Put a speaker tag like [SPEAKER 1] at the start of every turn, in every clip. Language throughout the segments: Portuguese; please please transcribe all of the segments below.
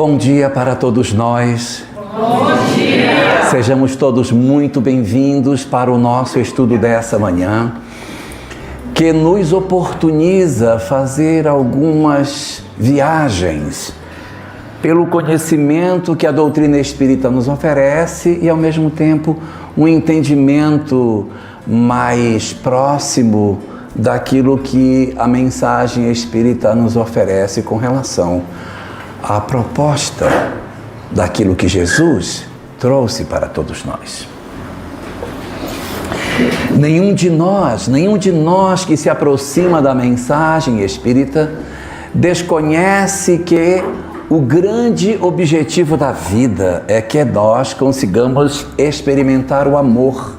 [SPEAKER 1] Bom dia para todos nós.
[SPEAKER 2] Bom dia!
[SPEAKER 1] Sejamos todos muito bem-vindos para o nosso estudo dessa manhã, que nos oportuniza fazer algumas viagens pelo conhecimento que a doutrina espírita nos oferece e, ao mesmo tempo, um entendimento mais próximo daquilo que a mensagem espírita nos oferece com relação à proposta daquilo que Jesus trouxe para todos nós. Nenhum de nós que se aproxima da mensagem espírita desconhece que o grande objetivo da vida é que nós consigamos experimentar o amor,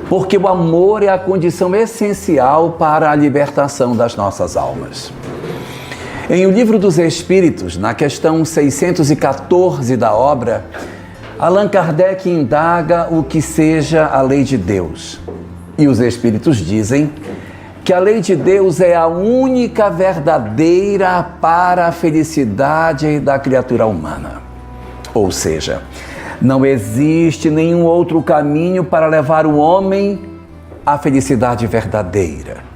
[SPEAKER 1] porque o amor é a condição essencial para a libertação das nossas almas. Em O Livro dos Espíritos, na questão 614 da obra, Allan Kardec indaga o que seja a lei de Deus. E os Espíritos dizem que a lei de Deus é a única verdadeira para a felicidade da criatura humana. Ou seja, não existe nenhum outro caminho para levar o homem à felicidade verdadeira.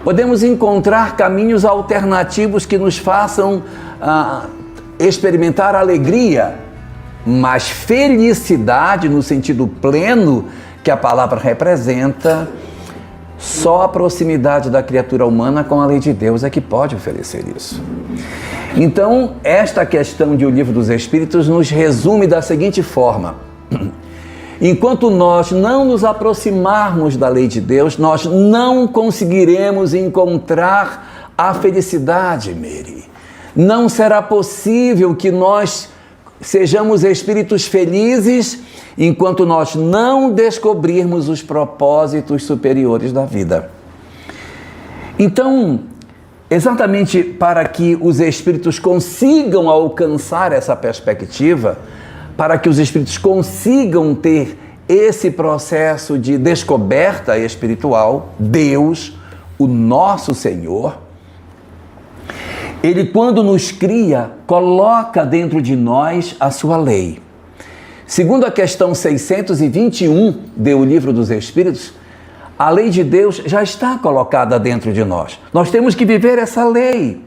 [SPEAKER 1] Podemos encontrar caminhos alternativos que nos façam experimentar alegria, mas felicidade no sentido pleno que a palavra representa, só a proximidade da criatura humana com a lei de Deus é que pode oferecer isso. Então, esta questão de O Livro dos Espíritos nos resume da seguinte forma: enquanto nós não nos aproximarmos da lei de Deus, nós não conseguiremos encontrar a felicidade, Mary. Não será possível que nós sejamos espíritos felizes enquanto nós não descobrirmos os propósitos superiores da vida. Então, exatamente para que os espíritos consigam alcançar essa perspectiva, para que os espíritos consigam ter esse processo de descoberta espiritual, Deus, o nosso Senhor, Ele, quando nos cria, coloca dentro de nós a sua lei. Segundo a questão 621 do Livro dos Espíritos, a lei de Deus já está colocada dentro de nós. Nós temos que viver essa lei.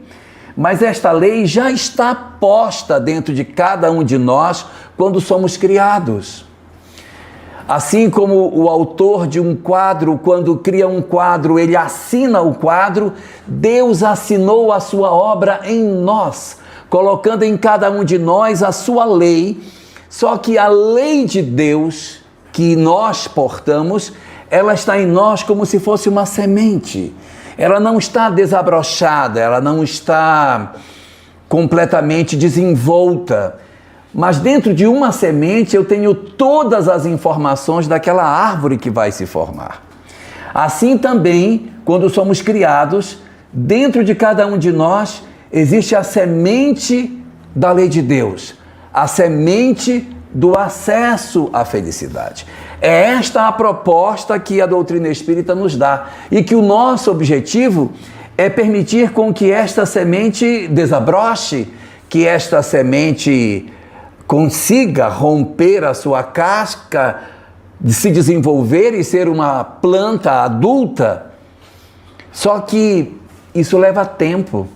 [SPEAKER 1] Mas esta lei já está posta dentro de cada um de nós quando somos criados. Assim como o autor de um quadro, quando cria um quadro, ele assina o quadro, Deus assinou a sua obra em nós, colocando em cada um de nós a sua lei. Só que a lei de Deus que nós portamos, ela está em nós como se fosse uma semente. Ela não está desabrochada, ela não está completamente desenvolta. Mas dentro de uma semente eu tenho todas as informações daquela árvore que vai se formar. Assim também, quando somos criados, dentro de cada um de nós existe a semente da lei de Deus, a semente do acesso à felicidade. É esta a proposta que a doutrina espírita nos dá e que o nosso objetivo é permitir com que esta semente desabroche, que esta semente consiga romper a sua casca, de se desenvolver e ser uma planta adulta. Só que isso leva tempo.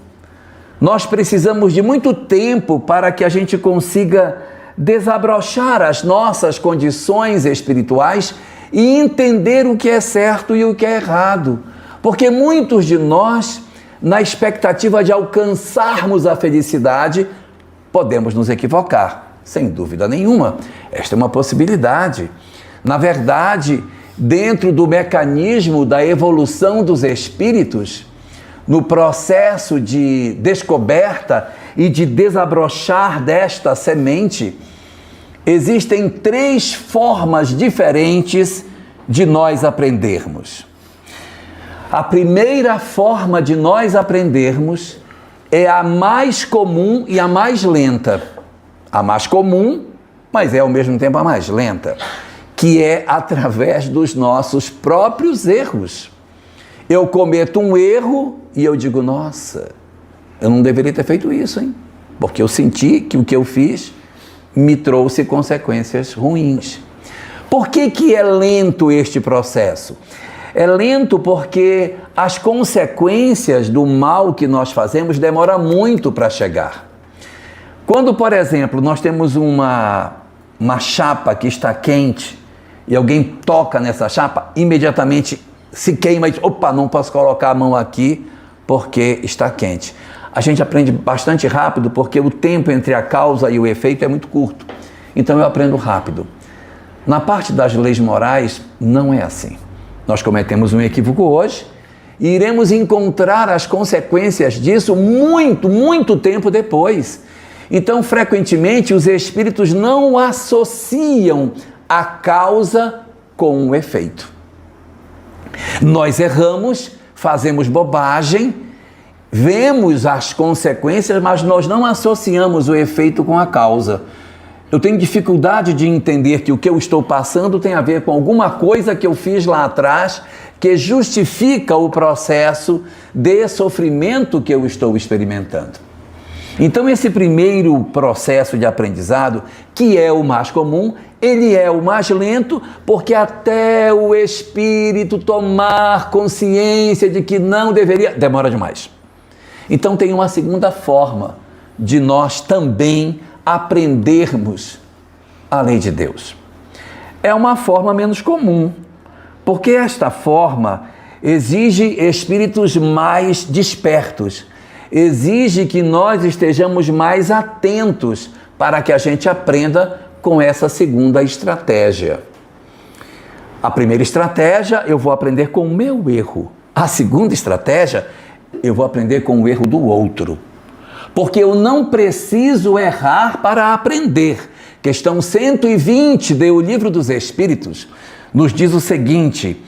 [SPEAKER 1] Nós precisamos de muito tempo para que a gente consiga desabrochar as nossas condições espirituais e entender o que é certo e o que é errado. Porque muitos de nós, na expectativa de alcançarmos a felicidade, podemos nos equivocar, sem dúvida nenhuma. Esta é uma possibilidade. Na verdade, dentro do mecanismo da evolução dos espíritos, no processo de descoberta e de desabrochar desta semente, existem 3 formas diferentes de nós aprendermos. A primeira forma de nós aprendermos é a mais comum e a mais lenta. A mais comum, mas é ao mesmo tempo a mais lenta, que é através dos nossos próprios erros. Eu cometo um erro e eu digo, nossa, eu não deveria ter feito isso, hein? porque eu senti que o que eu fiz me trouxe consequências ruins. Por que é lento este processo? É lento porque as consequências do mal que nós fazemos demoram muito para chegar. Quando, por exemplo, nós temos uma chapa que está quente e alguém toca nessa chapa, imediatamente se queima e diz, opa, não posso colocar a mão aqui porque está quente. A gente aprende bastante rápido porque o tempo entre a causa e o efeito é muito curto. Então eu aprendo rápido. Na parte das leis morais, não é assim. Nós cometemos um equívoco hoje e iremos encontrar as consequências disso muito tempo depois. Então, frequentemente, os espíritos não associam a causa com o efeito. Nós erramos, fazemos bobagem, vemos as consequências, mas nós não associamos o efeito com a causa. Eu tenho dificuldade de entender que o que eu estou passando tem a ver com alguma coisa que eu fiz lá atrás que justifica o processo de sofrimento que eu estou experimentando. Então, esse primeiro processo de aprendizado, que é o mais comum, ele é o mais lento, porque até o espírito tomar consciência de que não deveria, demora demais. Então, tem uma segunda forma de nós também aprendermos a lei de Deus. É uma forma menos comum, porque esta forma exige espíritos mais despertos, exige que nós estejamos mais atentos para que a gente aprenda com essa segunda estratégia. A primeira estratégia, eu vou aprender com o meu erro. A segunda estratégia, eu vou aprender com o erro do outro. Porque eu não preciso errar para aprender. Questão 120 do Livro dos Espíritos nos diz o seguinte: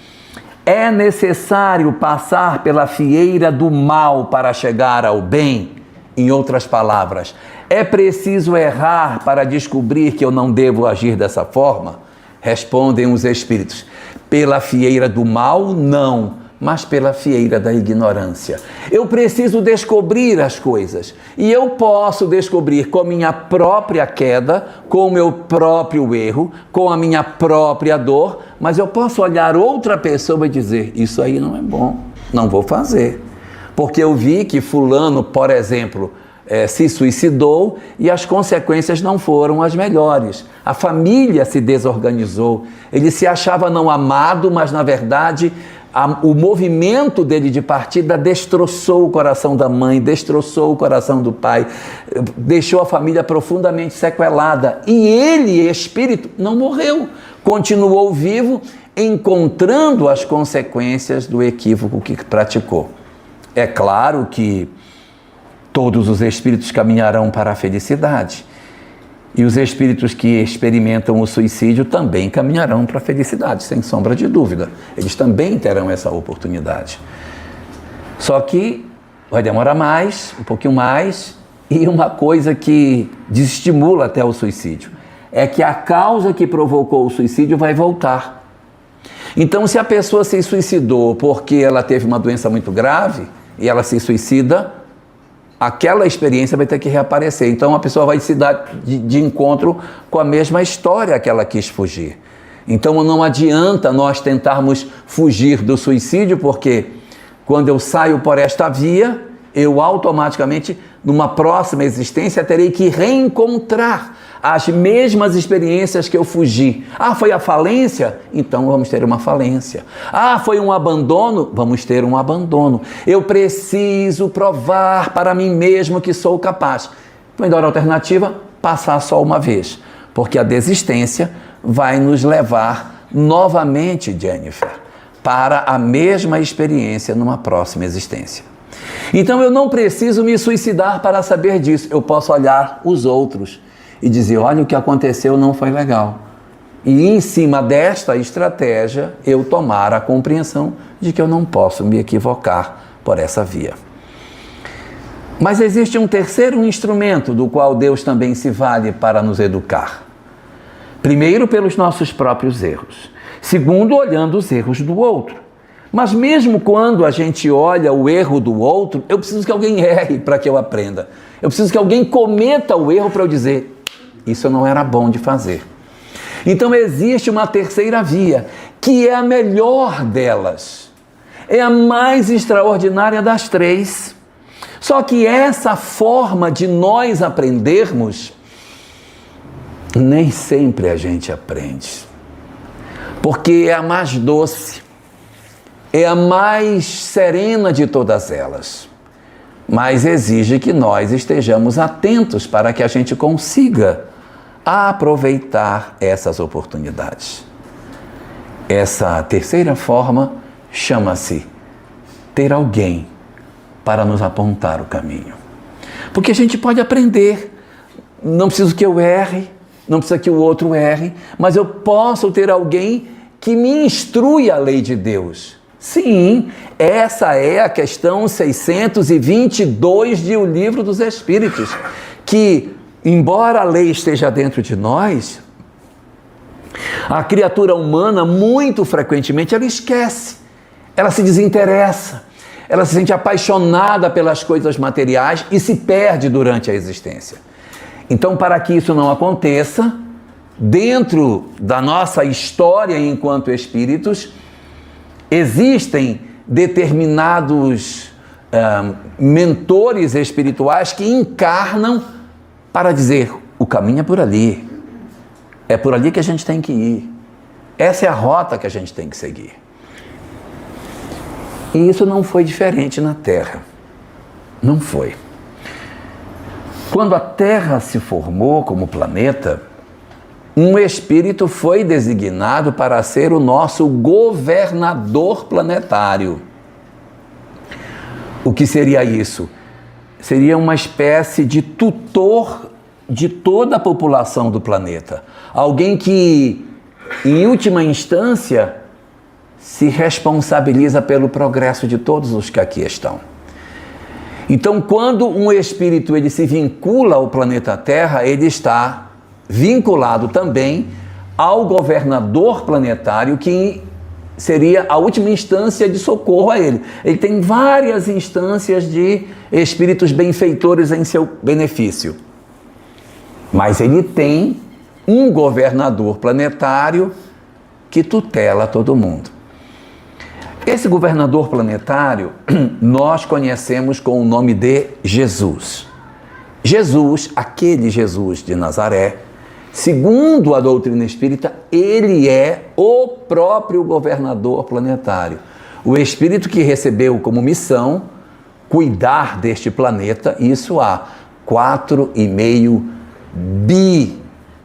[SPEAKER 1] é necessário passar pela fieira do mal para chegar ao bem? Em outras palavras, é preciso errar para descobrir que eu não devo agir dessa forma? Respondem os Espíritos: pela fieira do mal, não, mas pela fieira da ignorância. Eu preciso descobrir as coisas. E eu posso descobrir com a minha própria queda, com o meu próprio erro, com a minha própria dor, mas eu posso olhar outra pessoa e dizer, isso aí não é bom, não vou fazer. Porque eu vi que fulano, por exemplo, se suicidou e as consequências não foram as melhores. A família se desorganizou, ele se achava não amado, mas na verdade o movimento dele de partida destroçou o coração da mãe, destroçou o coração do pai, deixou a família profundamente sequelada. E ele, espírito, não morreu, continuou vivo, encontrando as consequências do equívoco que praticou. É claro que todos os espíritos caminharão para a felicidade. E os espíritos que experimentam o suicídio também caminharão para a felicidade, sem sombra de dúvida. Eles também terão essa oportunidade. Só que vai demorar mais, um pouquinho mais, e uma coisa que desestimula até o suicídio é que a causa que provocou o suicídio vai voltar. Então, se a pessoa se suicidou porque ela teve uma doença muito grave e ela se suicida, aquela experiência vai ter que reaparecer. Então a pessoa vai se dar de encontro com a mesma história que ela quis fugir. Então não adianta nós tentarmos fugir do suicídio, porque quando eu saio por esta via, eu automaticamente, numa próxima existência, terei que reencontrar as mesmas experiências que eu fugi. Ah, foi a falência? Então vamos ter uma falência. Ah, foi um abandono? Vamos ter um abandono. Eu preciso provar para mim mesmo que sou capaz. Melhor alternativa, passar só uma vez. Porque a desistência vai nos levar novamente, Jennifer, para a mesma experiência numa próxima existência. Então eu não preciso me suicidar para saber disso. Eu posso olhar os outros e dizer, olha, o que aconteceu não foi legal. E em cima desta estratégia, eu tomar a compreensão de que eu não posso me equivocar por essa via. Mas existe um terceiro instrumento do qual Deus também se vale para nos educar. Primeiro, pelos nossos próprios erros. Segundo, olhando os erros do outro. Mas mesmo quando a gente olha o erro do outro, eu preciso que alguém erre para que eu aprenda. Eu preciso que alguém cometa o erro para eu dizer, isso não era bom de fazer. Então existe uma terceira via, que é a melhor delas. É a mais extraordinária das três. Só que essa forma de nós aprendermos, nem sempre a gente aprende. Porque é a mais doce, é a mais serena de todas elas. Mas exige que nós estejamos atentos para que a gente consiga aproveitar essas oportunidades. Essa terceira forma chama-se ter alguém para nos apontar o caminho. Porque a gente pode aprender, não preciso que eu erre, não precisa que o outro erre, mas eu posso ter alguém que me instrui a lei de Deus. Sim, essa é a questão 622 de O Livro dos Espíritos, que, embora a lei esteja dentro de nós, a criatura humana, muito frequentemente, ela esquece, ela se desinteressa, ela se sente apaixonada pelas coisas materiais e se perde durante a existência. Então, para que isso não aconteça, dentro da nossa história enquanto espíritos, existem determinados mentores espirituais que encarnam para dizer, o caminho é por ali que a gente tem que ir, essa é a rota que a gente tem que seguir. E isso não foi diferente na Terra, não foi. Quando a Terra se formou como planeta, um espírito foi designado para ser o nosso governador planetário. O que seria isso? Seria uma espécie de tutor de toda a população do planeta. Alguém que, em última instância, se responsabiliza pelo progresso de todos os que aqui estão. Então, quando um espírito ele se vincula ao planeta Terra, ele está vinculado também ao governador planetário, que seria a última instância de socorro a ele. Ele tem várias instâncias de espíritos benfeitores em seu benefício. Mas ele tem um governador planetário que tutela todo mundo. Esse governador planetário nós conhecemos com o nome de Jesus. Jesus, aquele Jesus de Nazaré, segundo a doutrina espírita, ele é o próprio governador planetário. O espírito que recebeu como missão cuidar deste planeta, isso há 4,5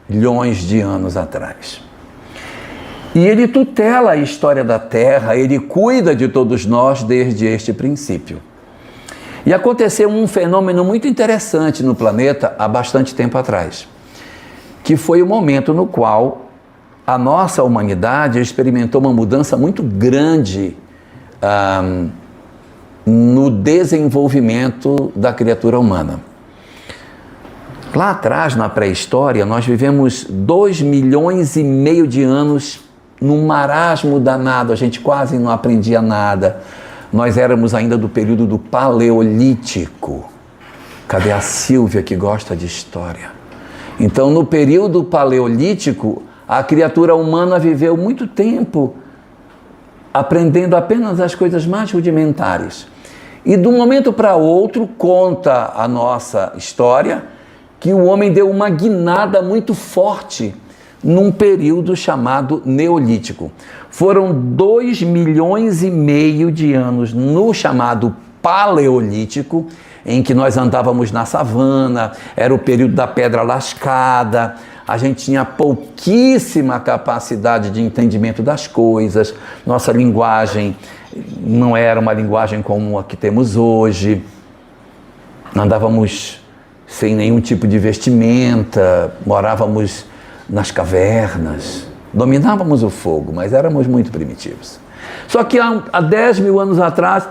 [SPEAKER 1] bilhões de anos atrás. E ele tutela a história da Terra, ele cuida de todos nós desde este princípio. E aconteceu um fenômeno muito interessante no planeta há bastante tempo atrás, que foi o momento no qual a nossa humanidade experimentou uma mudança muito grande no desenvolvimento da criatura humana. Lá atrás, na pré-história, nós vivemos 2,5 milhões de anos num marasmo danado, a gente quase não aprendia nada. Nós éramos ainda do período do Paleolítico. Cadê a Sílvia que gosta de história? Então, no período Paleolítico, a criatura humana viveu muito tempo aprendendo apenas as coisas mais rudimentares. E de um momento para outro, conta a nossa história, que o homem deu uma guinada muito forte num período chamado Neolítico. Foram 2,5 milhões de anos no chamado Paleolítico, em que nós andávamos na savana, era o período da pedra lascada, a gente tinha pouquíssima capacidade de entendimento das coisas, nossa linguagem não era uma linguagem como a que temos hoje, andávamos sem nenhum tipo de vestimenta, morávamos nas cavernas, dominávamos o fogo, mas éramos muito primitivos. Só que há 10 mil anos atrás,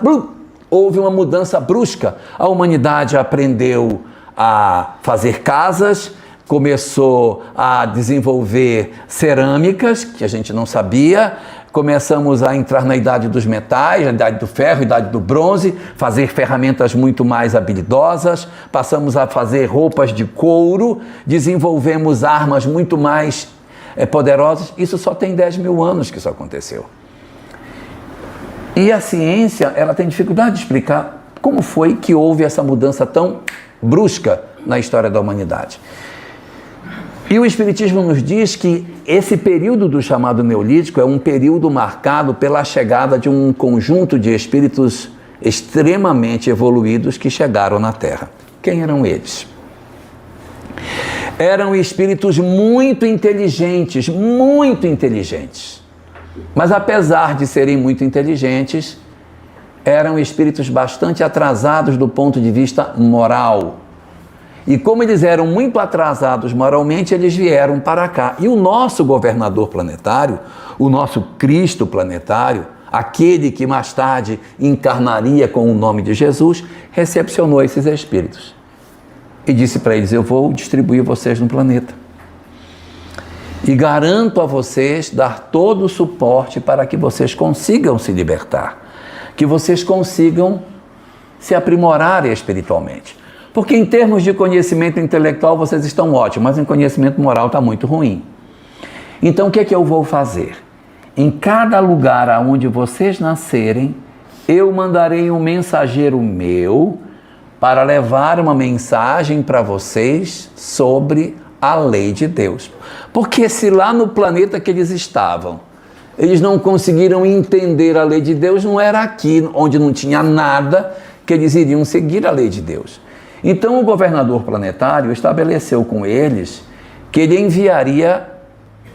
[SPEAKER 1] houve uma mudança brusca. A humanidade aprendeu a fazer casas, começou a desenvolver cerâmicas, que a gente não sabia, começamos a entrar na idade dos metais, a idade do ferro, a idade do bronze, fazer ferramentas muito mais habilidosas, passamos a fazer roupas de couro, desenvolvemos armas muito mais poderosas. Isso só tem 10 mil anos que isso aconteceu. E a ciência, ela tem dificuldade de explicar como foi que houve essa mudança tão brusca na história da humanidade. E o Espiritismo nos diz que esse período do chamado Neolítico é um período marcado pela chegada de um conjunto de espíritos extremamente evoluídos que chegaram na Terra. Quem eram eles? Eram espíritos muito inteligentes, mas apesar de serem muito inteligentes, eram espíritos bastante atrasados do ponto de vista moral. E como eles eram muito atrasados moralmente, eles vieram para cá. E o nosso governador planetário, o nosso Cristo planetário, aquele que mais tarde encarnaria com o nome de Jesus, recepcionou esses espíritos. E disse para eles: eu vou distribuir vocês no planeta. E garanto a vocês dar todo o suporte para que vocês consigam se libertar. Que vocês consigam se aprimorar espiritualmente. Porque em termos de conhecimento intelectual vocês estão ótimos, mas em conhecimento moral está muito ruim. Então o que é que eu vou fazer? Em cada lugar onde vocês nascerem, eu mandarei um mensageiro meu para levar uma mensagem para vocês sobre a lei de Deus. Porque se lá no planeta que eles estavam, eles não conseguiram entender a lei de Deus, não era aqui, onde não tinha nada, que eles iriam seguir a lei de Deus. Então o governador planetário estabeleceu com eles que ele enviaria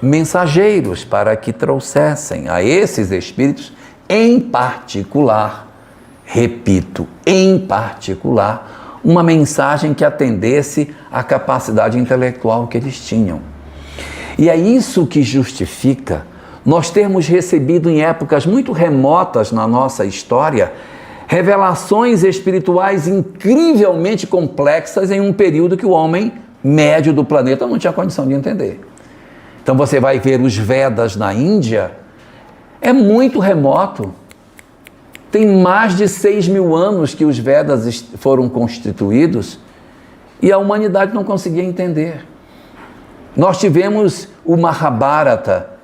[SPEAKER 1] mensageiros para que trouxessem a esses espíritos, em particular, repito, em particular, uma mensagem que atendesse à capacidade intelectual que eles tinham. E é isso que justifica nós termos recebido em épocas muito remotas na nossa história revelações espirituais incrivelmente complexas em um período que o homem médio do planeta não tinha condição de entender. Então você vai ver os Vedas na Índia, é muito remoto. Tem mais de 6 mil anos que os Vedas foram constituídos e a humanidade não conseguia entender. Nós tivemos o Mahabharata,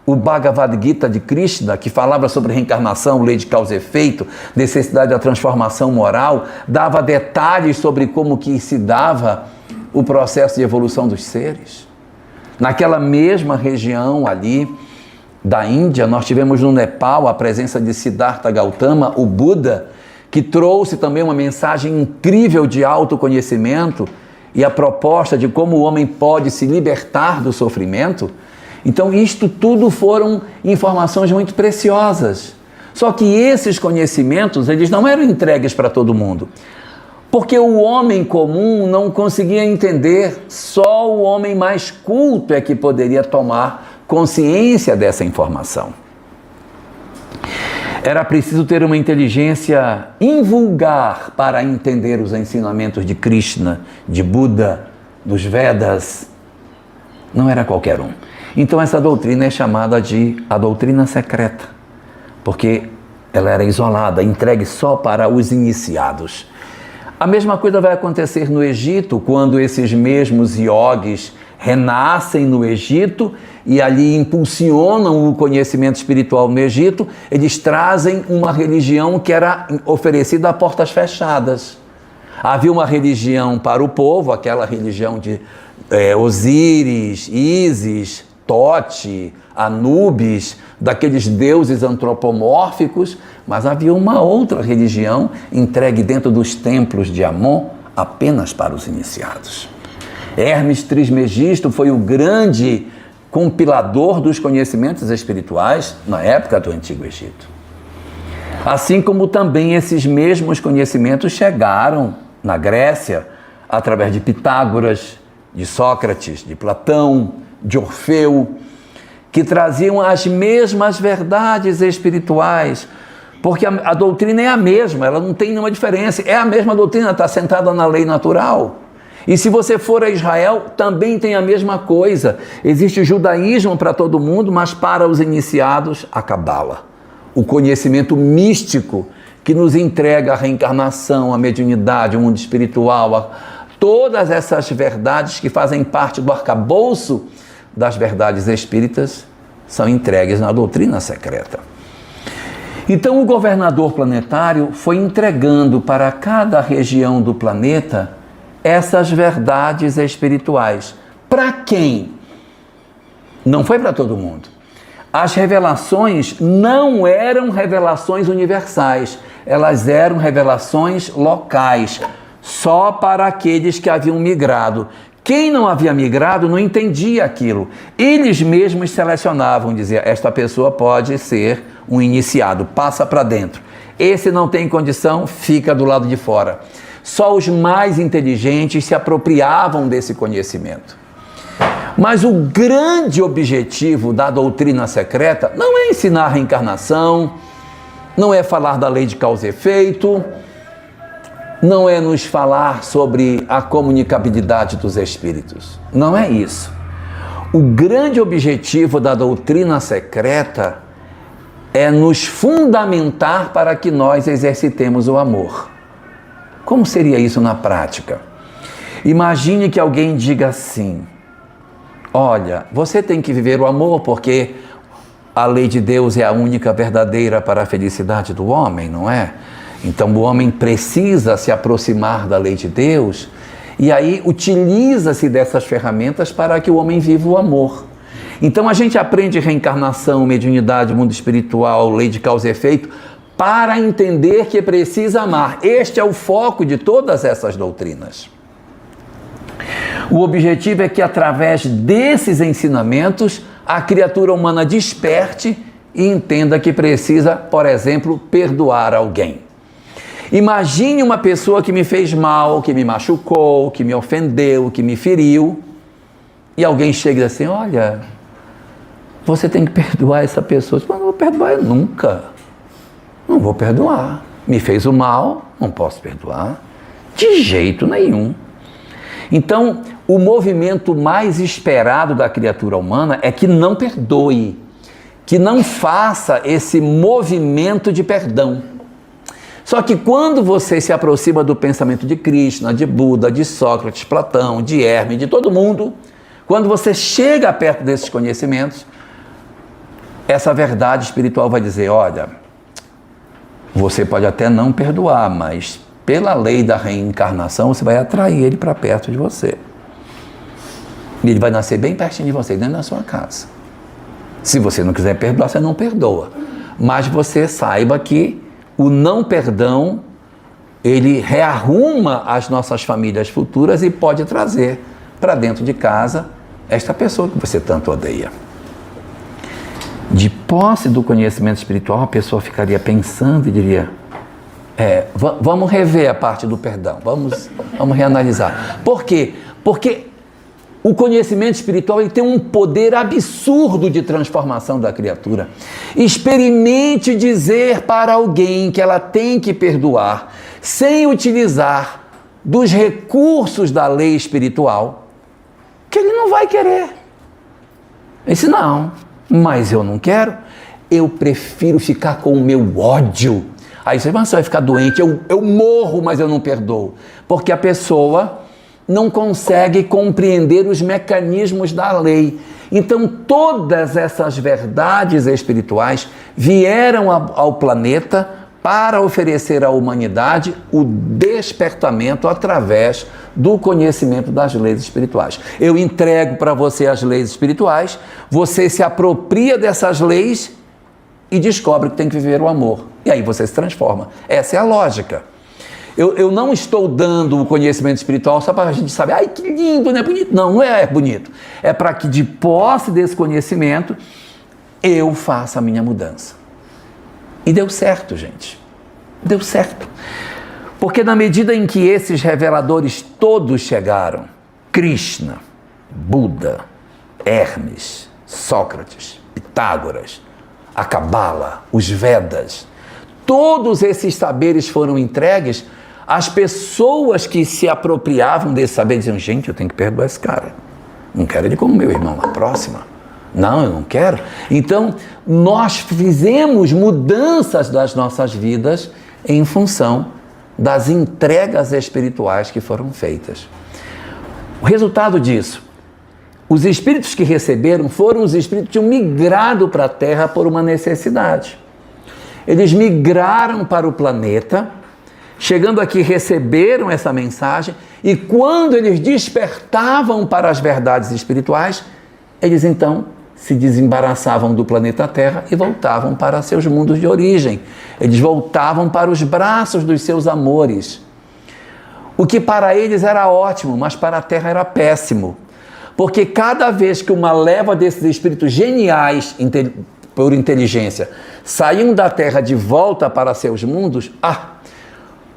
[SPEAKER 1] o Bhagavad Gita de Krishna, que falava sobre reencarnação, lei de causa e efeito, necessidade da transformação moral, dava detalhes sobre como que se dava o processo de evolução dos seres. Naquela mesma região ali da Índia, nós tivemos no Nepal a presença de Siddhartha Gautama, o Buda, que trouxe também uma mensagem incrível de autoconhecimento e a proposta de como o homem pode se libertar do sofrimento. Então isto tudo foram informações muito preciosas. Só que esses conhecimentos, eles não eram entregues para todo mundo. Porque o homem comum não conseguia entender, só o homem mais culto é que poderia tomar consciência dessa informação. Era preciso ter uma inteligência invulgar para entender os ensinamentos de Krishna, de Buda, dos Vedas. Não era qualquer um. Então essa doutrina é chamada de a doutrina secreta, porque ela era isolada, entregue só para os iniciados. A mesma coisa vai acontecer no Egito, quando esses mesmos iogues renascem no Egito e ali impulsionam o conhecimento espiritual no Egito. Eles trazem uma religião que era oferecida a portas fechadas. Havia uma religião para o povo, aquela religião de Osíris, Ísis, Tote, Anubis, daqueles deuses antropomórficos, mas havia uma outra religião entregue dentro dos templos de Amon apenas para os iniciados. Hermes Trismegisto foi o grande compilador dos conhecimentos espirituais na época do Antigo Egito. Assim como também esses mesmos conhecimentos chegaram na Grécia através de Pitágoras, de Sócrates, de Platão, de Orfeu, que traziam as mesmas verdades espirituais, porque a doutrina é a mesma, ela não tem nenhuma diferença, é a mesma doutrina, está sentada na lei natural. E se você for a Israel, também tem a mesma coisa. Existe o judaísmo para todo mundo, mas para os iniciados, a cabala. O conhecimento místico que nos entrega a reencarnação, a mediunidade, o mundo espiritual, todas essas verdades que fazem parte do arcabouço das verdades espíritas são entregues na doutrina secreta. Então o governador planetário foi entregando para cada região do planeta essas verdades espirituais. Para quem? Não foi para todo mundo. As revelações não eram revelações universais, elas eram revelações locais, só para aqueles que haviam migrado. Quem não havia migrado não entendia aquilo. Eles mesmos selecionavam, diziam, esta pessoa pode ser um iniciado, passa para dentro. Esse não tem condição, fica do lado de fora. Só os mais inteligentes se apropriavam desse conhecimento. Mas o grande objetivo da doutrina secreta não é ensinar a reencarnação, não é falar da lei de causa e efeito, não é nos falar sobre a comunicabilidade dos espíritos. Não é isso. O grande objetivo da doutrina secreta é nos fundamentar para que nós exercitemos o amor. Como seria isso na prática? Imagine que alguém diga assim: olha, você tem que viver o amor porque a lei de Deus é a única verdadeira para a felicidade do homem, não é? Então o homem precisa se aproximar da lei de Deus e aí utiliza-se dessas ferramentas para que o homem viva o amor. Então a gente aprende reencarnação, mediunidade, mundo espiritual, lei de causa e efeito, para entender que precisa amar. Este é o foco de todas essas doutrinas. O objetivo é que através desses ensinamentos a criatura humana desperte e entenda que precisa, por exemplo, perdoar alguém. Imagine uma pessoa que me fez mal, que me machucou, que me ofendeu, que me feriu, e alguém chega assim: olha, você tem que perdoar essa pessoa. Mas não vou perdoar nunca. Não vou perdoar. Me fez o mal, não posso perdoar. De jeito nenhum. Então, o movimento mais esperado da criatura humana é que não perdoe, que não faça esse movimento de perdão. Só que quando você se aproxima do pensamento de Krishna, de Buda, de Sócrates, Platão, de Hermes, de todo mundo, quando você chega perto desses conhecimentos, essa verdade espiritual vai dizer: olha, você pode até não perdoar, mas pela lei da reencarnação você vai atrair ele para perto de você. E ele vai nascer bem pertinho de você, dentro da sua casa. Se você não quiser perdoar, você não perdoa. Mas você saiba que o não perdão, ele rearruma as nossas famílias futuras e pode trazer para dentro de casa esta pessoa que você tanto odeia. De posse do conhecimento espiritual, a pessoa ficaria pensando e diria: vamos rever a parte do perdão, vamos reanalisar. Por quê? Porque o conhecimento espiritual ele tem um poder absurdo de transformação da criatura. Experimente dizer para alguém que ela tem que perdoar, sem utilizar dos recursos da lei espiritual, que ele não vai querer. Ele disse: não, mas eu não quero, eu prefiro ficar com o meu ódio. Aí você vai ficar doente, eu morro, mas eu não perdoo. Porque a pessoa não consegue compreender os mecanismos da lei. Então todas essas verdades espirituais vieram ao planeta para oferecer à humanidade o despertamento através do conhecimento das leis espirituais. Eu entrego para você as leis espirituais, você se apropria dessas leis e descobre que tem que viver o amor. E aí você se transforma. Essa é a lógica. Eu não estou dando o conhecimento espiritual só para a gente saber: ai, que lindo, não é bonito? Não, não é bonito. É para que de posse desse conhecimento eu faça a minha mudança. E deu certo, gente. Deu certo. Porque na medida em que esses reveladores todos chegaram, Krishna, Buda, Hermes, Sócrates, Pitágoras, a Cabala, os Vedas, todos esses saberes foram entregues, As pessoas que se apropriavam desse saber diziam, gente, eu tenho que perdoar esse cara. Não quero ele como meu irmão na próxima. Não, eu não quero. Então, nós fizemos mudanças das nossas vidas em função das entregas espirituais que foram feitas. O resultado disso, os espíritos que receberam foram os espíritos que tinham migrado para a Terra por uma necessidade. Eles migraram para o planeta, chegando aqui receberam essa mensagem e quando eles despertavam para as verdades espirituais, eles então se desembaraçavam do planeta Terra e voltavam para seus mundos de origem. Eles voltavam para os braços dos seus amores. O que para eles era ótimo, mas para a Terra era péssimo. Porque cada vez que uma leva desses espíritos geniais, por inteligência, saíam da Terra de volta para seus mundos,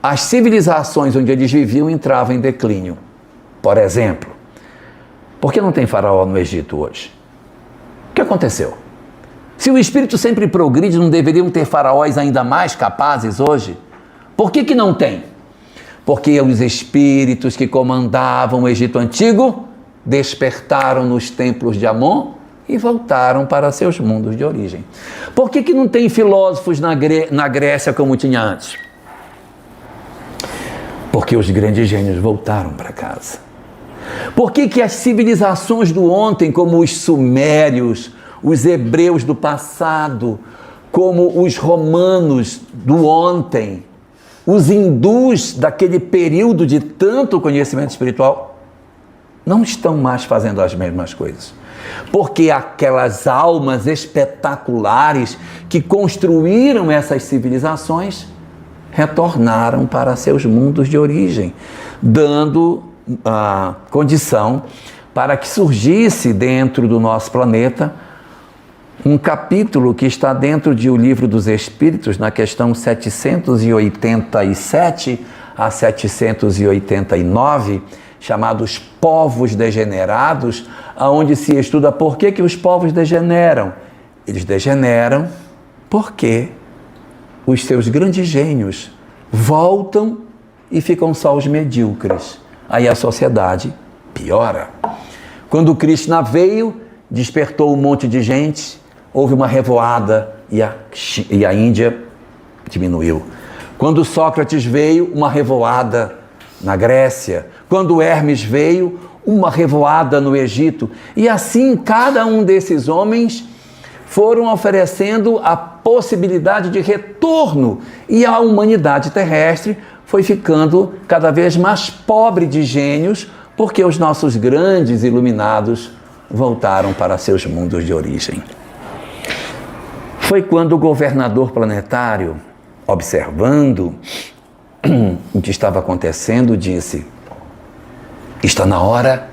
[SPEAKER 1] as civilizações onde eles viviam entravam em declínio. Por exemplo, por que não tem faraó no Egito hoje? O que aconteceu? Se o espírito sempre progride, não deveriam ter faraós ainda mais capazes hoje? Por que não tem? Porque os espíritos que comandavam o Egito Antigo despertaram nos templos de Amon e voltaram para seus mundos de origem. Por que não tem filósofos na Grécia como tinha antes? Porque os grandes gênios voltaram para casa. Por que as civilizações do ontem, como os sumérios, os hebreus do passado, como os romanos do ontem, os hindus daquele período de tanto conhecimento espiritual, não estão mais fazendo as mesmas coisas? Porque aquelas almas espetaculares que construíram essas civilizações retornaram para seus mundos de origem, dando a condição para que surgisse dentro do nosso planeta um capítulo que está dentro de O Livro dos Espíritos, na questão 787 a 789, chamados povos degenerados, onde se estuda por que os povos degeneram. Eles degeneram porque os seus grandes gênios voltam e ficam só os medíocres. Aí a sociedade piora. Quando Krishna veio, despertou um monte de gente, houve uma revoada e a Índia diminuiu. Quando Sócrates veio, uma revoada na Grécia. Quando Hermes veio, uma revoada no Egito. E assim, cada um desses homens foram oferecendo a possibilidade de retorno. E a humanidade terrestre foi ficando cada vez mais pobre de gênios, porque os nossos grandes iluminados voltaram para seus mundos de origem. Foi quando o governador planetário, observando o que estava acontecendo, disse: está na hora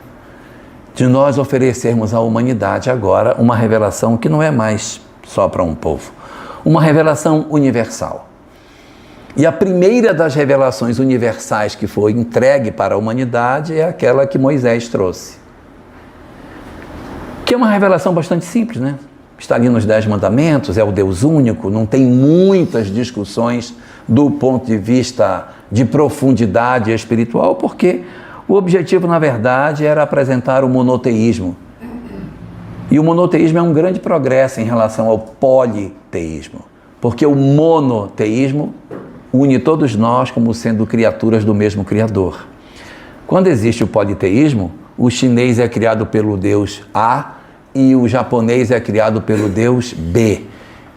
[SPEAKER 1] de nós oferecermos à humanidade agora uma revelação que não é mais só para um povo, uma revelação universal. E a primeira das revelações universais que foi entregue para a humanidade é aquela que Moisés trouxe. Que é uma revelação bastante simples, né? Está ali nos 10 mandamentos, é o Deus único, não tem muitas discussões do ponto de vista de profundidade espiritual, porque o objetivo, na verdade, era apresentar o monoteísmo. E o monoteísmo é um grande progresso em relação ao politeísmo, porque o monoteísmo une todos nós como sendo criaturas do mesmo Criador. Quando existe o politeísmo, o chinês é criado pelo Deus A e o japonês é criado pelo Deus B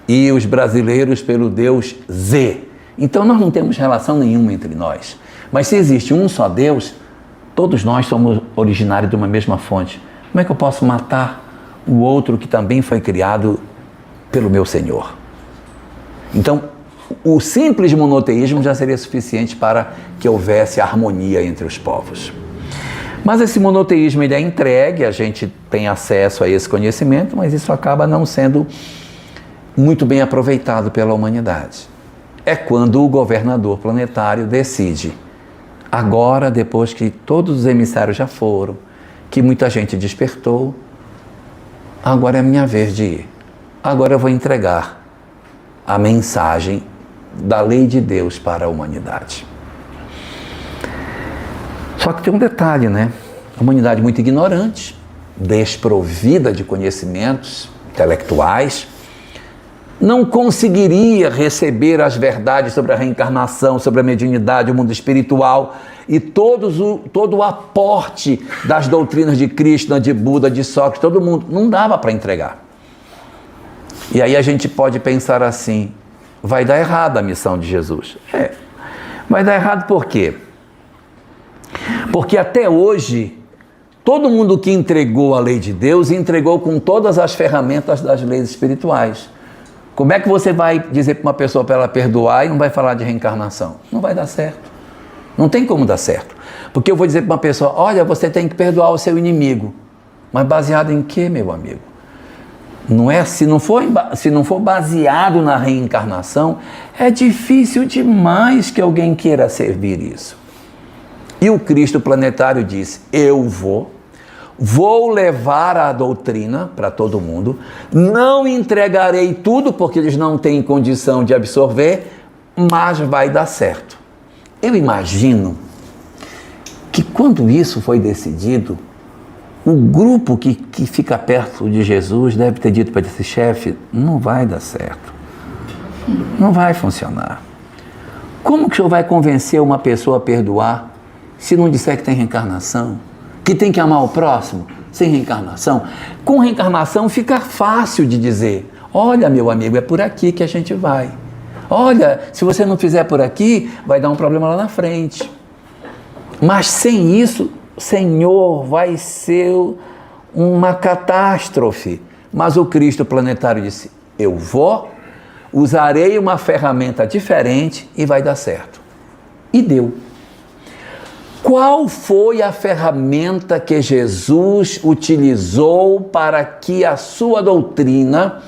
[SPEAKER 1] e os brasileiros pelo Deus Z. Então nós não temos relação nenhuma entre nós. Mas se existe um só Deus, todos nós somos originários de uma mesma fonte. Como é que eu posso matar o outro que também foi criado pelo meu Senhor? Então, o simples monoteísmo já seria suficiente para que houvesse harmonia entre os povos. Mas esse monoteísmo ele é entregue, a gente tem acesso a esse conhecimento, mas isso acaba não sendo muito bem aproveitado pela humanidade. É quando o governador planetário decide: agora, depois que todos os emissários já foram, que muita gente despertou, agora é a minha vez de ir. Agora eu vou entregar a mensagem da lei de Deus para a humanidade. Só que tem um detalhe, né? A humanidade muito ignorante, desprovida de conhecimentos intelectuais, não conseguiria receber as verdades sobre a reencarnação, sobre a mediunidade, o mundo espiritual e todo o aporte das doutrinas de Krishna, de Buda, de Sócrates, todo mundo. Não dava para entregar. E aí a gente pode pensar assim, vai dar errado a missão de Jesus. Vai dar errado por quê? Porque até hoje, todo mundo que entregou a lei de Deus, entregou com todas as ferramentas das leis espirituais. Como é que você vai dizer para uma pessoa para ela perdoar e não vai falar de reencarnação? Não vai dar certo. Não tem como dar certo. Porque eu vou dizer para uma pessoa, olha, você tem que perdoar o seu inimigo. Mas baseado em quê, meu amigo? Não é, se não for baseado na reencarnação, é difícil demais que alguém queira servir isso. E o Cristo planetário disse, eu vou levar a doutrina para todo mundo, não entregarei tudo porque eles não têm condição de absorver, mas vai dar certo. Eu imagino que quando isso foi decidido, o grupo que fica perto de Jesus deve ter dito para esse chefe, não vai dar certo, não vai funcionar. Como que o senhor vai convencer uma pessoa a perdoar se não disser que tem reencarnação? Que tem que amar o próximo sem reencarnação? Com reencarnação fica fácil de dizer, olha meu amigo, é por aqui que a gente vai. Olha, se você não fizer por aqui, vai dar um problema lá na frente. Mas sem isso, Senhor, vai ser uma catástrofe. Mas o Cristo planetário disse, eu usarei uma ferramenta diferente e vai dar certo. E deu. Qual foi a ferramenta que Jesus utilizou para que a sua doutrina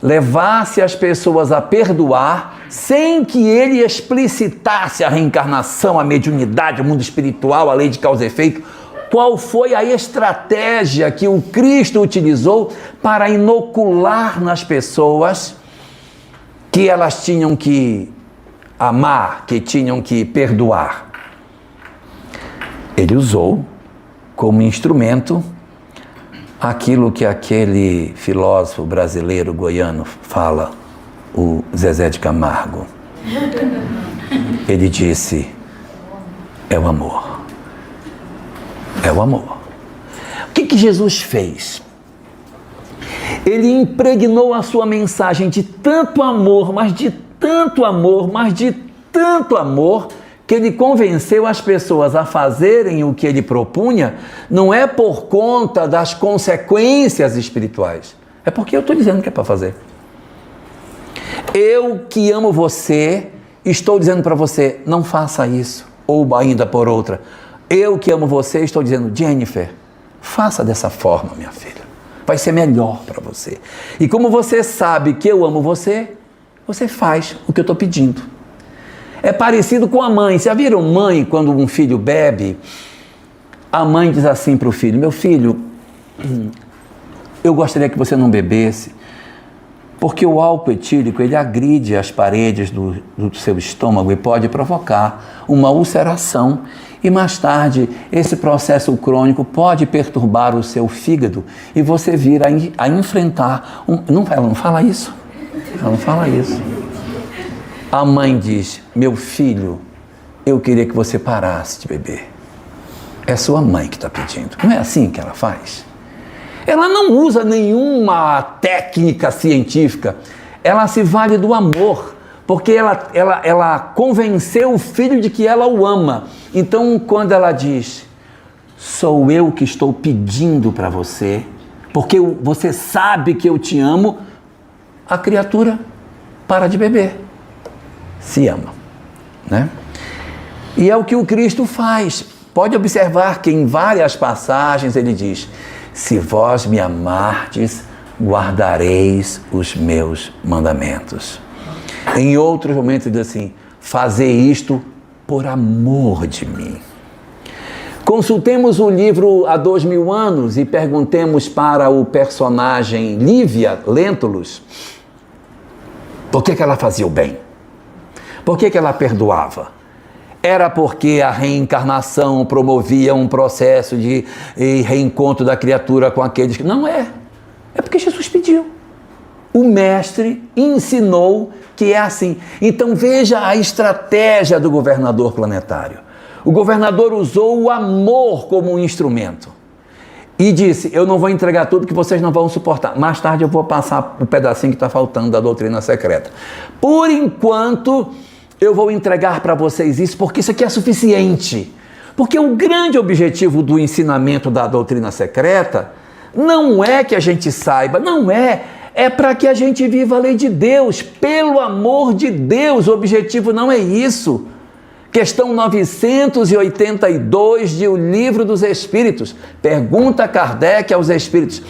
[SPEAKER 1] levasse as pessoas a perdoar sem que ele explicitasse a reencarnação, a mediunidade, o mundo espiritual, a lei de causa e efeito? Qual foi a estratégia que o Cristo utilizou para inocular nas pessoas que elas tinham que amar, que tinham que perdoar? Ele usou como instrumento aquilo que aquele filósofo brasileiro goiano fala, o Zezé de Camargo. Ele disse, é o amor. É o amor. O que Jesus fez? Ele impregnou a sua mensagem de tanto amor, mas de tanto amor, mas de tanto amor, que ele convenceu as pessoas a fazerem o que ele propunha, não é por conta das consequências espirituais, é porque eu estou dizendo que é para fazer. Eu que amo você, estou dizendo para você, não faça isso, ou ainda por outra. Eu que amo você, estou dizendo, Jennifer, faça dessa forma, minha filha, vai ser melhor para você. E como você sabe que eu amo você, você faz o que eu estou pedindo. É parecido com a mãe. Já viram mãe, quando um filho bebe, a mãe diz assim para o filho, meu filho, eu gostaria que você não bebesse, porque o álcool etílico, ele agride as paredes do seu estômago e pode provocar uma ulceração. E mais tarde, esse processo crônico pode perturbar o seu fígado e você vir a enfrentar... Ela não fala isso. Ela não fala isso. A mãe diz, meu filho, eu queria que você parasse de beber. É sua mãe que está pedindo. Não é assim que ela faz? Ela não usa nenhuma técnica científica. Ela se vale do amor, porque ela convenceu o filho de que ela o ama. Então, quando ela diz, sou eu que estou pedindo para você, porque você sabe que eu te amo, a criatura para de beber. Se ama, né? E é o que o Cristo faz. Pode observar que em várias passagens ele diz, se vós me amardes, guardareis os meus mandamentos. Em outros momentos ele diz assim, fazei isto por amor de mim. Consultemos o livro Há 2000 anos e perguntemos para o personagem Lívia Lentulus, por que ela fazia o bem? Por que ela perdoava? Era porque a reencarnação promovia um processo de reencontro da criatura com aqueles que... Não é. É porque Jesus pediu. O mestre ensinou que é assim. Então veja a estratégia do governador planetário. O governador usou o amor como um instrumento. E disse, eu não vou entregar tudo que vocês não vão suportar. Mais tarde eu vou passar o pedacinho que está faltando da doutrina secreta. Por enquanto, eu vou entregar para vocês isso, porque isso aqui é suficiente. Porque o grande objetivo do ensinamento da doutrina secreta não é que a gente saiba, não é. É para que a gente viva a lei de Deus. Pelo amor de Deus, o objetivo não é isso. Questão 982 de O Livro dos Espíritos. Pergunta Kardec aos Espíritos.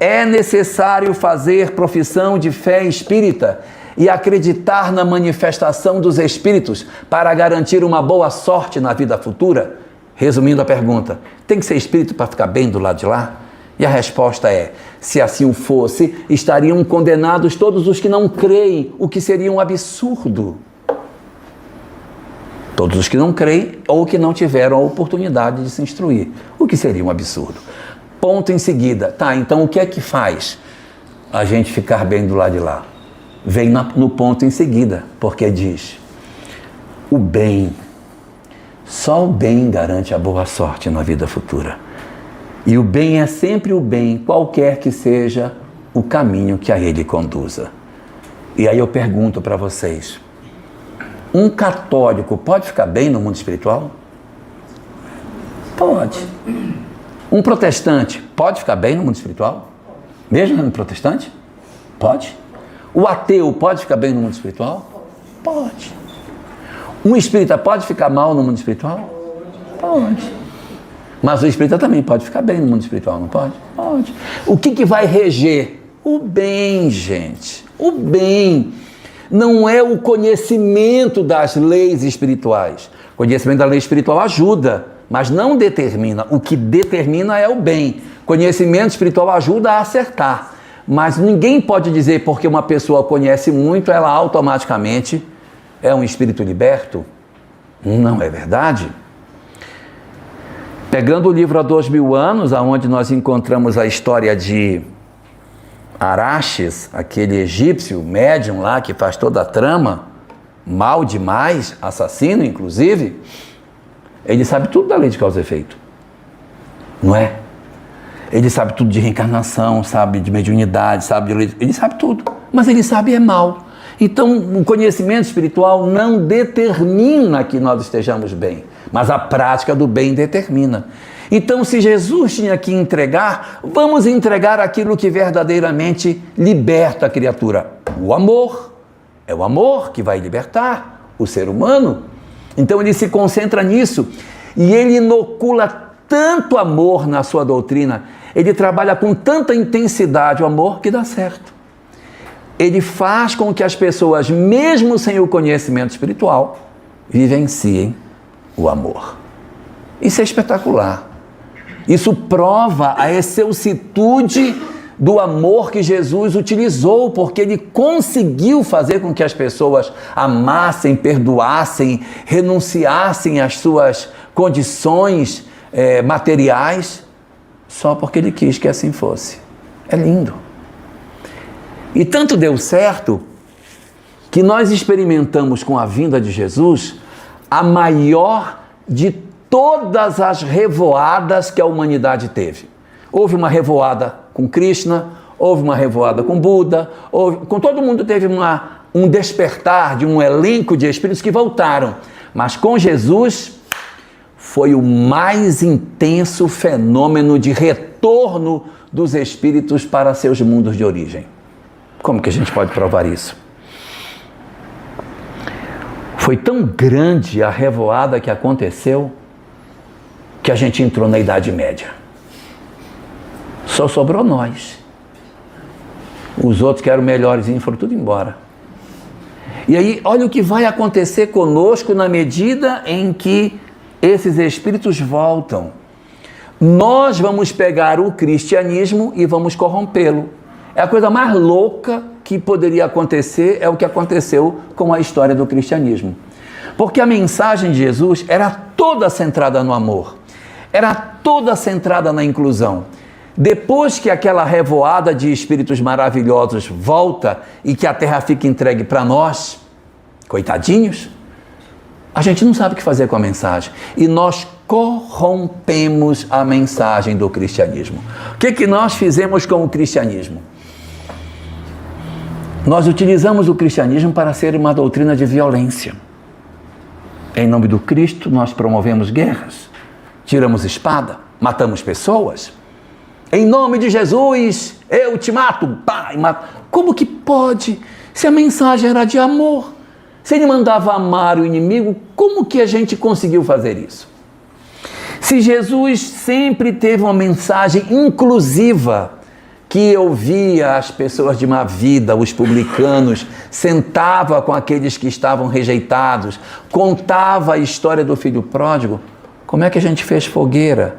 [SPEAKER 1] É necessário fazer profissão de fé espírita e acreditar na manifestação dos Espíritos para garantir uma boa sorte na vida futura? Resumindo a pergunta, tem que ser espírito para ficar bem do lado de lá? E a resposta é, se assim o fosse, estariam condenados todos os que não creem, o que seria um absurdo. Todos os que não creem ou que não tiveram a oportunidade de se instruir, o que seria um absurdo. Ponto em seguida. Tá, então o que é que faz a gente ficar bem do lado de lá? Vem no ponto em seguida, porque diz, o bem, só o bem garante a boa sorte na vida futura. E o bem é sempre o bem, qualquer que seja o caminho que a ele conduza. E aí eu pergunto para vocês, um católico pode ficar bem no mundo espiritual? Pode. Um protestante pode ficar bem no mundo espiritual? Mesmo sendo protestante? Pode. O ateu pode ficar bem no mundo espiritual? Pode. Um espírita pode ficar mal no mundo espiritual? Pode. Mas o espírita também pode ficar bem no mundo espiritual, não pode? Pode. O que vai reger? O bem, gente. O bem. Não é o conhecimento das leis espirituais. O conhecimento da lei espiritual ajuda, mas não determina. O que determina é o bem. Conhecimento espiritual ajuda a acertar. Mas ninguém pode dizer porque uma pessoa conhece muito, ela automaticamente é um espírito liberto. Não é verdade? Pegando o livro Há 2000 anos, onde nós encontramos a história de Araxes, aquele egípcio médium lá que faz toda a trama, mal demais, assassino inclusive, ele sabe tudo da lei de causa e efeito, não é? Ele sabe tudo de reencarnação, sabe de mediunidade, sabe de lei, ele sabe tudo, mas ele sabe é mal. Então o conhecimento espiritual não determina que nós estejamos bem, mas a prática do bem determina. Então, se Jesus tinha que entregar, vamos entregar aquilo que verdadeiramente liberta a criatura. O amor. É o amor que vai libertar o ser humano. Então, ele se concentra nisso. E ele inocula tanto amor na sua doutrina. Ele trabalha com tanta intensidade o amor que dá certo. Ele faz com que as pessoas, mesmo sem o conhecimento espiritual, vivenciem o amor. Isso é espetacular. Isso prova a excelsitude do amor que Jesus utilizou, porque ele conseguiu fazer com que as pessoas amassem, perdoassem, renunciassem às suas condições materiais, só porque ele quis que assim fosse. É lindo. E tanto deu certo que nós experimentamos com a vinda de Jesus a maior de todas as revoadas que a humanidade teve. Houve uma revoada com Krishna, houve uma revoada com Buda, com todo mundo teve um despertar de um elenco de espíritos que voltaram. Mas com Jesus foi o mais intenso fenômeno de retorno dos espíritos para seus mundos de origem. Como que a gente pode provar isso? Foi tão grande a revoada que aconteceu que a gente entrou na Idade Média. Só sobrou nós. Os outros que eram melhores foram tudo embora. E aí, olha o que vai acontecer conosco na medida em que esses espíritos voltam. Nós vamos pegar o cristianismo e vamos corrompê-lo. É a coisa mais louca que poderia acontecer, é o que aconteceu com a história do cristianismo. Porque a mensagem de Jesus era toda centrada no amor, era toda centrada na inclusão. Depois que aquela revoada de espíritos maravilhosos volta e que a terra fica entregue para nós, coitadinhos, a gente não sabe o que fazer com a mensagem. E nós corrompemos a mensagem do cristianismo. O que nós fizemos com o cristianismo? Nós utilizamos o cristianismo para ser uma doutrina de violência. Em nome do Cristo, nós promovemos guerras, tiramos espada, matamos pessoas. Em nome de Jesus, eu te mato, pai, mato. Como que pode? Se a mensagem era de amor, se ele mandava amar o inimigo, como que a gente conseguiu fazer isso? Se Jesus sempre teve uma mensagem inclusiva, que ouvia as pessoas de má vida, os publicanos, sentava com aqueles que estavam rejeitados, contava a história do filho pródigo, como é que a gente fez fogueira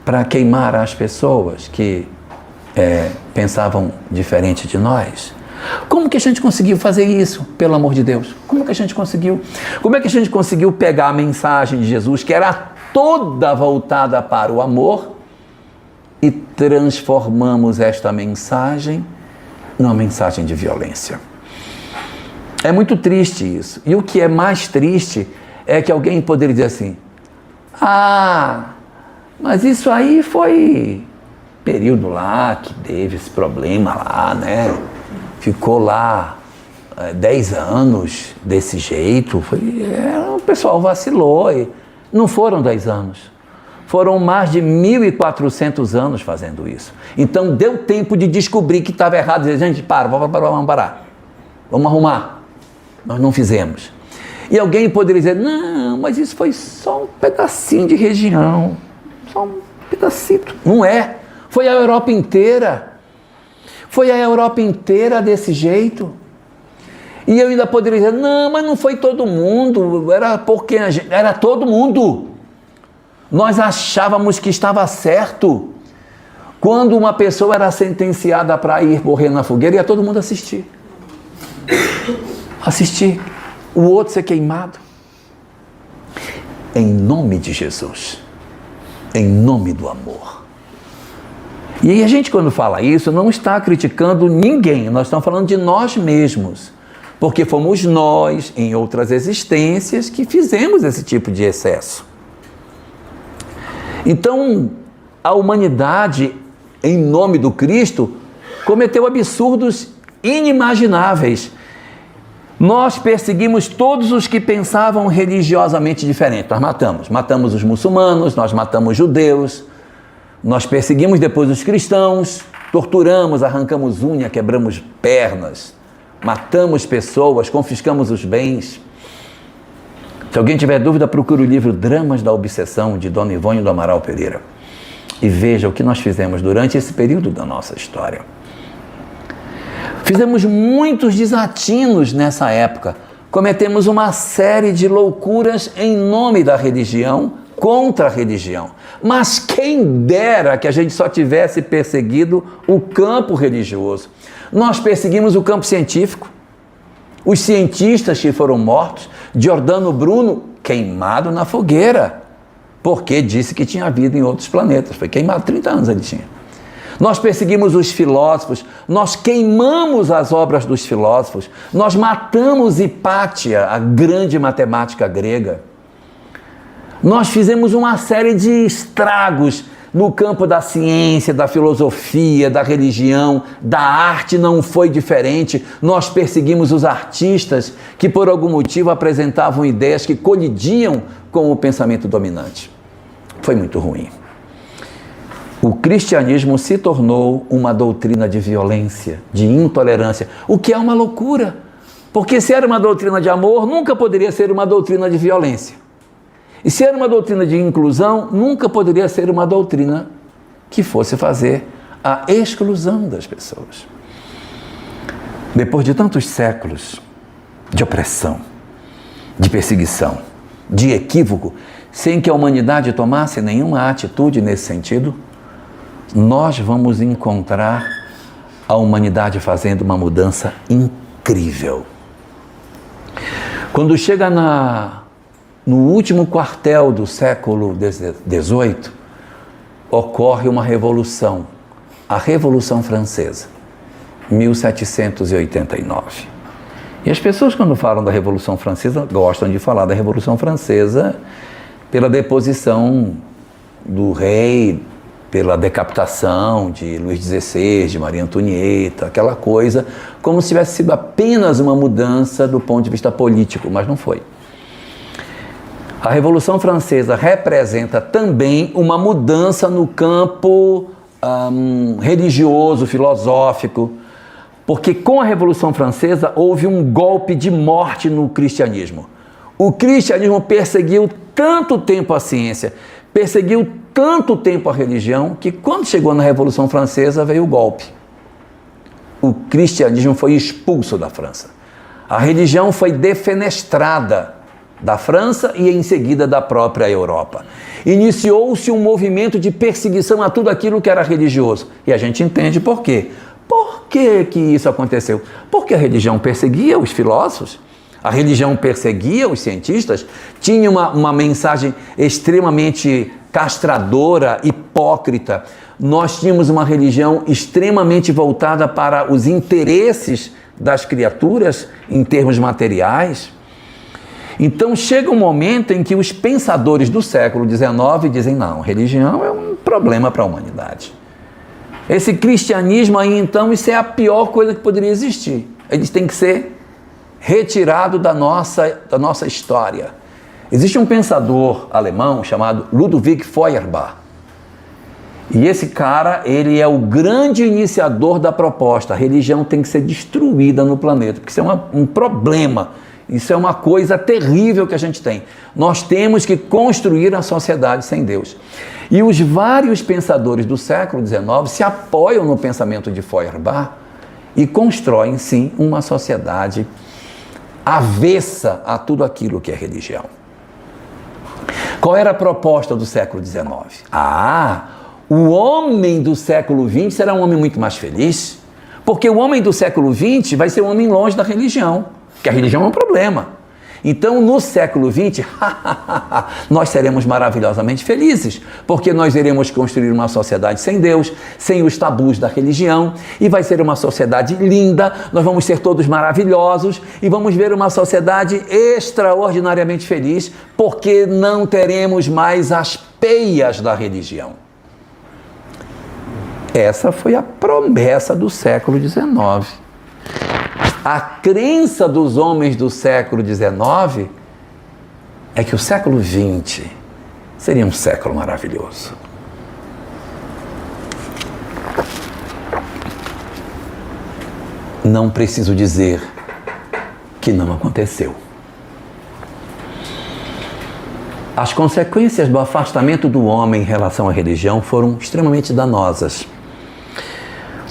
[SPEAKER 1] para queimar as pessoas que pensavam diferente de nós? Como que a gente conseguiu fazer isso, pelo amor de Deus? Como que a gente conseguiu? Como é que a gente conseguiu pegar a mensagem de Jesus, que era toda voltada para o amor, e transformamos esta mensagem numa mensagem de violência? É muito triste isso. E o que é mais triste é que alguém poderia dizer assim: ah, mas isso aí foi período lá que teve esse problema lá, né? Ficou lá 10 anos desse jeito. O pessoal vacilou. E não foram 10 anos. Foram mais de 1.400 anos fazendo isso. Então deu tempo de descobrir que estava errado. Dizer, gente, vamos parar. Vamos arrumar. Nós não fizemos. E alguém poderia dizer, não, mas isso foi só um pedacinho de região. Só um pedacito. Não é. Foi a Europa inteira. Foi a Europa inteira desse jeito. E eu ainda poderia dizer, não, mas não foi todo mundo. Era porque era todo mundo. Nós achávamos que estava certo. Quando uma pessoa era sentenciada para ir morrer na fogueira, ia todo mundo assistir. Assistir o outro ser queimado. Em nome de Jesus. Em nome do amor. E a gente, quando fala isso, não está criticando ninguém. Nós estamos falando de nós mesmos. Porque fomos nós, em outras existências, que fizemos esse tipo de excesso. Então, a humanidade, em nome do Cristo, cometeu absurdos inimagináveis. Nós perseguimos todos os que pensavam religiosamente diferente. Nós matamos os muçulmanos, nós matamos os judeus, nós perseguimos depois os cristãos, torturamos, arrancamos unha, quebramos pernas, matamos pessoas, confiscamos os bens. Se alguém tiver dúvida, procure o livro Dramas da Obsessão, de Dona Ivone do Amaral Pereira, e veja o que nós fizemos durante esse período da nossa história. Fizemos muitos desatinos nessa época, cometemos uma série de loucuras em nome da religião, contra a religião. Mas quem dera que a gente só tivesse perseguido o campo religioso. Nós perseguimos o campo científico, os cientistas que foram mortos, Giordano Bruno queimado na fogueira, porque disse que tinha vida em outros planetas. Foi queimado, 30 anos ele tinha. Nós perseguimos os filósofos, nós queimamos as obras dos filósofos, nós matamos Hipátia, a grande matemática grega. Nós fizemos uma série de estragos no campo da ciência, da filosofia, da religião, da arte não foi diferente. Nós perseguimos os artistas que por algum motivo apresentavam ideias que colidiam com o pensamento dominante. Foi muito ruim. O cristianismo se tornou uma doutrina de violência, de intolerância, o que é uma loucura, porque se era uma doutrina de amor, nunca poderia ser uma doutrina de violência. E se era uma doutrina de inclusão, nunca poderia ser uma doutrina que fosse fazer a exclusão das pessoas. Depois de tantos séculos de opressão, de perseguição, de equívoco, sem que a humanidade tomasse nenhuma atitude nesse sentido, nós vamos encontrar a humanidade fazendo uma mudança incrível. Quando chega no último quartel do século XVIII, ocorre uma revolução, a Revolução Francesa, 1789. E as pessoas, quando falam da Revolução Francesa, gostam de falar da Revolução Francesa pela deposição do rei, pela decapitação de Luís XVI, de Maria Antonieta, aquela coisa, como se tivesse sido apenas uma mudança do ponto de vista político, mas não foi. A Revolução Francesa representa também uma mudança no campo religioso, filosófico, porque com a Revolução Francesa houve um golpe de morte no cristianismo. O cristianismo perseguiu tanto tempo a ciência, perseguiu tanto tempo a religião, que quando chegou na Revolução Francesa veio o golpe. O cristianismo foi expulso da França. A religião foi defenestrada da França e em seguida da própria Europa. Iniciou-se um movimento de perseguição a tudo aquilo que era religioso. E a gente entende por quê. Por que isso aconteceu? Porque a religião perseguia os filósofos, a religião perseguia os cientistas, tinha uma mensagem extremamente castradora, hipócrita. Nós tínhamos uma religião extremamente voltada para os interesses das criaturas em termos materiais. Então chega um momento em que os pensadores do século XIX dizem, não, religião é um problema para a humanidade. Esse cristianismo aí, então, isso é a pior coisa que poderia existir. Eles têm que ser retirado da nossa história. Existe um pensador alemão chamado Ludwig Feuerbach. E esse cara, ele é o grande iniciador da proposta. A religião tem que ser destruída no planeta, porque isso é um problema. Isso é uma coisa terrível que a gente tem. Nós temos que construir a sociedade sem Deus. E os vários pensadores do século XIX se apoiam no pensamento de Feuerbach e constroem, sim, uma sociedade avessa a tudo aquilo que é religião. Qual era a proposta do século XIX? O homem do século XX será um homem muito mais feliz, porque o homem do século XX vai ser um homem longe da religião, porque a religião é um problema. Então, no século XX, nós seremos maravilhosamente felizes, porque nós iremos construir uma sociedade sem Deus, sem os tabus da religião, e vai ser uma sociedade linda, nós vamos ser todos maravilhosos, e vamos ver uma sociedade extraordinariamente feliz, porque não teremos mais as peias da religião. Essa foi a promessa do século XIX. A crença dos homens do século XIX é que o século XX seria um século maravilhoso. Não preciso dizer que não aconteceu. As consequências do afastamento do homem em relação à religião foram extremamente danosas.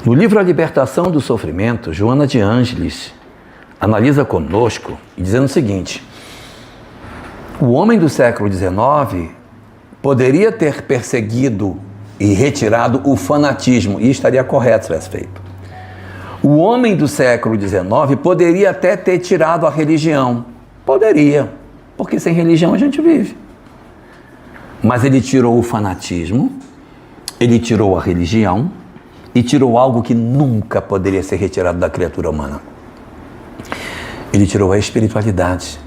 [SPEAKER 1] No livro A Libertação do Sofrimento, Joana de Ângeles analisa conosco dizendo o seguinte: o homem do século XIX poderia ter perseguido e retirado o fanatismo, e estaria correto se tivesse feito. O homem do século XIX poderia até ter tirado a religião. Poderia, porque sem religião a gente vive. Mas ele tirou o fanatismo, ele tirou a religião, e tirou algo que nunca poderia ser retirado da criatura humana. Ele tirou a espiritualidade.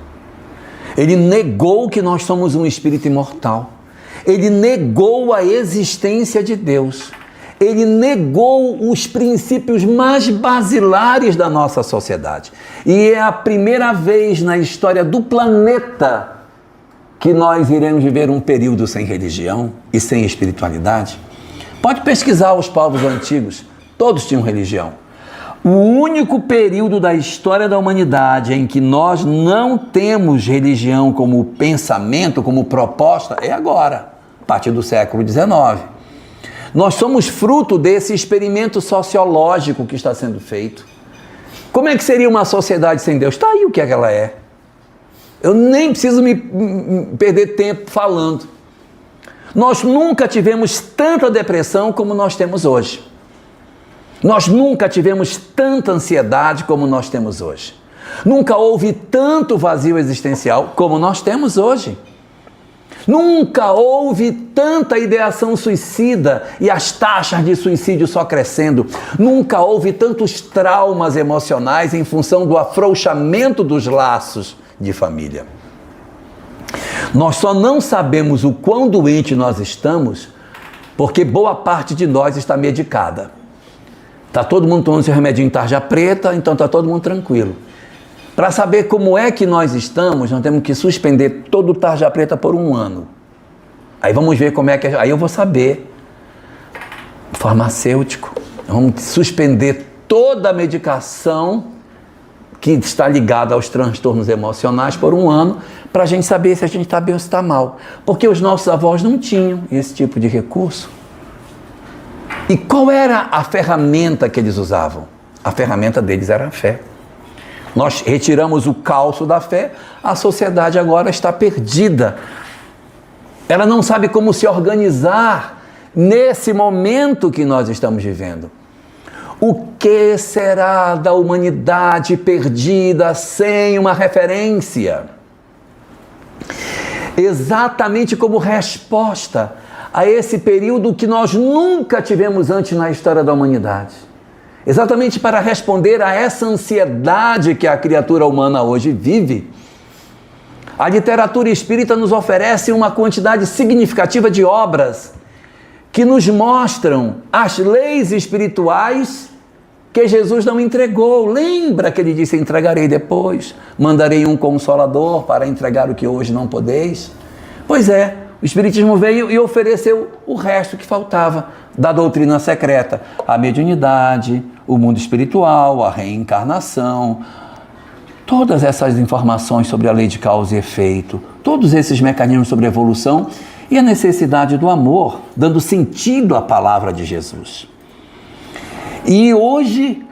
[SPEAKER 1] Ele negou que nós somos um espírito imortal. Ele negou a existência de Deus. Ele negou os princípios mais basilares da nossa sociedade. E é a primeira vez na história do planeta que nós iremos viver um período sem religião e sem espiritualidade. Pode pesquisar os povos antigos, todos tinham religião. O único período da história da humanidade em que nós não temos religião como pensamento, como proposta, é agora, a partir do século XIX. Nós somos fruto desse experimento sociológico que está sendo feito. Como é que seria uma sociedade sem Deus? Está aí o que é que ela é. Eu nem preciso me perder tempo falando. Nós nunca tivemos tanta depressão como nós temos hoje. Nós nunca tivemos tanta ansiedade como nós temos hoje. Nunca houve tanto vazio existencial como nós temos hoje. Nunca houve tanta ideação suicida e as taxas de suicídio só crescendo. Nunca houve tantos traumas emocionais em função do afrouxamento dos laços de família. Nós só não sabemos o quão doente nós estamos porque boa parte de nós está medicada. Está todo mundo tomando esse remedinho em tarja preta, então está todo mundo tranquilo. Para saber como é que nós estamos, nós temos que suspender todo o tarja preta por 1 ano. Aí vamos ver como é que... Aí eu vou saber. Farmacêutico. Vamos suspender toda a medicação que está ligada aos transtornos emocionais por 1 ano, para a gente saber se a gente está bem ou se está mal. Porque os nossos avós não tinham esse tipo de recurso. E qual era a ferramenta que eles usavam? A ferramenta deles era a fé. Nós retiramos o calço da fé, a sociedade agora está perdida. Ela não sabe como se organizar nesse momento que nós estamos vivendo. O que será da humanidade perdida sem uma referência? Exatamente como resposta a esse período que nós nunca tivemos antes na história da humanidade. Exatamente para responder a essa ansiedade que a criatura humana hoje vive, a literatura espírita nos oferece uma quantidade significativa de obras que nos mostram as leis espirituais que Jesus não entregou. Lembra que ele disse: entregarei depois, mandarei um consolador para entregar o que hoje não podeis? Pois é, o Espiritismo veio e ofereceu o resto que faltava da doutrina secreta: a mediunidade, o mundo espiritual, a reencarnação, todas essas informações sobre a lei de causa e efeito, todos esses mecanismos sobre a evolução e a necessidade do amor, dando sentido à palavra de Jesus. E hoje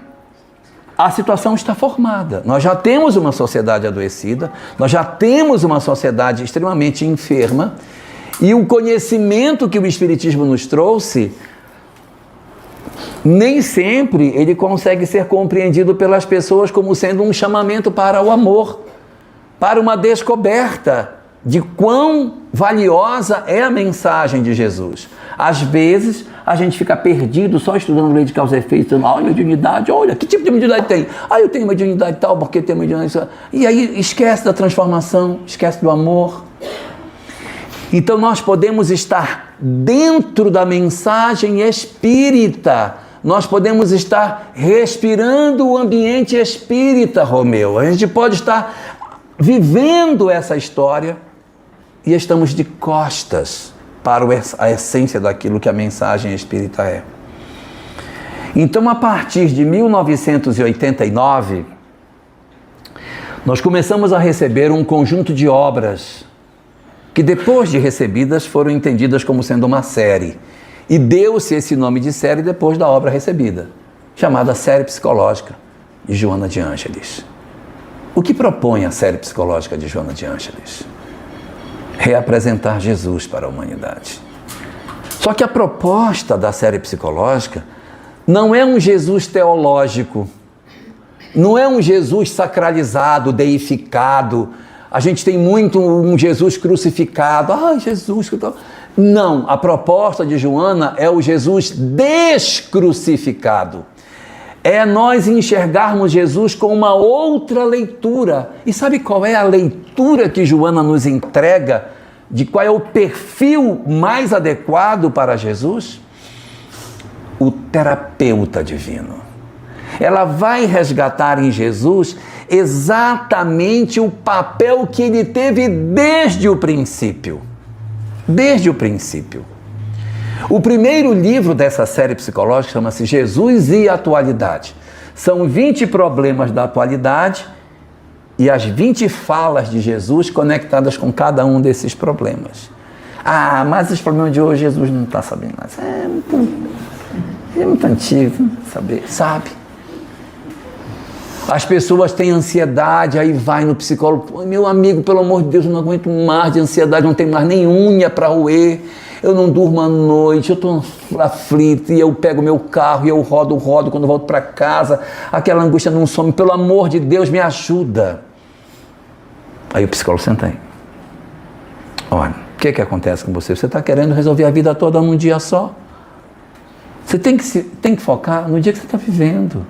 [SPEAKER 1] a situação está formada. Nós já temos uma sociedade adoecida, nós já temos uma sociedade extremamente enferma, e o conhecimento que o Espiritismo nos trouxe, nem sempre ele consegue ser compreendido pelas pessoas como sendo um chamamento para o amor, para uma descoberta de quão valiosa é a mensagem de Jesus. Às vezes, a gente fica perdido só estudando lei de causa e efeito, olha, mediunidade, olha, que tipo de mediunidade tem? Eu tenho mediunidade tal, porque tenho mediunidade... E aí esquece da transformação, esquece do amor. Então nós podemos estar dentro da mensagem espírita, nós podemos estar respirando o ambiente espírita, Romeu. A gente pode estar vivendo essa história e estamos de costas para a essência daquilo que a mensagem espírita é. Então, a partir de 1989, nós começamos a receber um conjunto de obras que, depois de recebidas, foram entendidas como sendo uma série. E deu-se esse nome de série depois da obra recebida, chamada Série Psicológica de Joana de Ângeles. O que propõe a Série Psicológica de Joana de Ângeles? Reapresentar Jesus para a humanidade. Só que a proposta da série psicológica não é um Jesus teológico, não é um Jesus sacralizado, deificado. A gente tem muito um Jesus crucificado. Jesus... Não, a proposta de Joana é o Jesus descrucificado. É nós enxergarmos Jesus com uma outra leitura. E sabe qual é a leitura que Joana nos entrega? De qual é o perfil mais adequado para Jesus? O terapeuta divino. Ela vai resgatar em Jesus exatamente o papel que ele teve desde o princípio. Desde o princípio. O primeiro livro dessa série psicológica chama-se Jesus e a Atualidade. São 20 problemas da atualidade e as 20 falas de Jesus conectadas com cada um desses problemas. Mas os problemas de hoje Jesus não está sabendo nada. É muito antigo, sabe? As pessoas têm ansiedade, aí vai no psicólogo. Meu amigo, pelo amor de Deus, eu não aguento mais de ansiedade, não tenho mais nem unha para roer. eu não durmo à noite, eu estou aflito, e eu pego meu carro e eu rodo, quando eu volto para casa, aquela angústia não some, pelo amor de Deus, me ajuda. Aí o psicólogo senta aí. Olha, o que acontece com você? Você está querendo resolver a vida toda num dia só? Você tem que focar no dia que você está vivendo.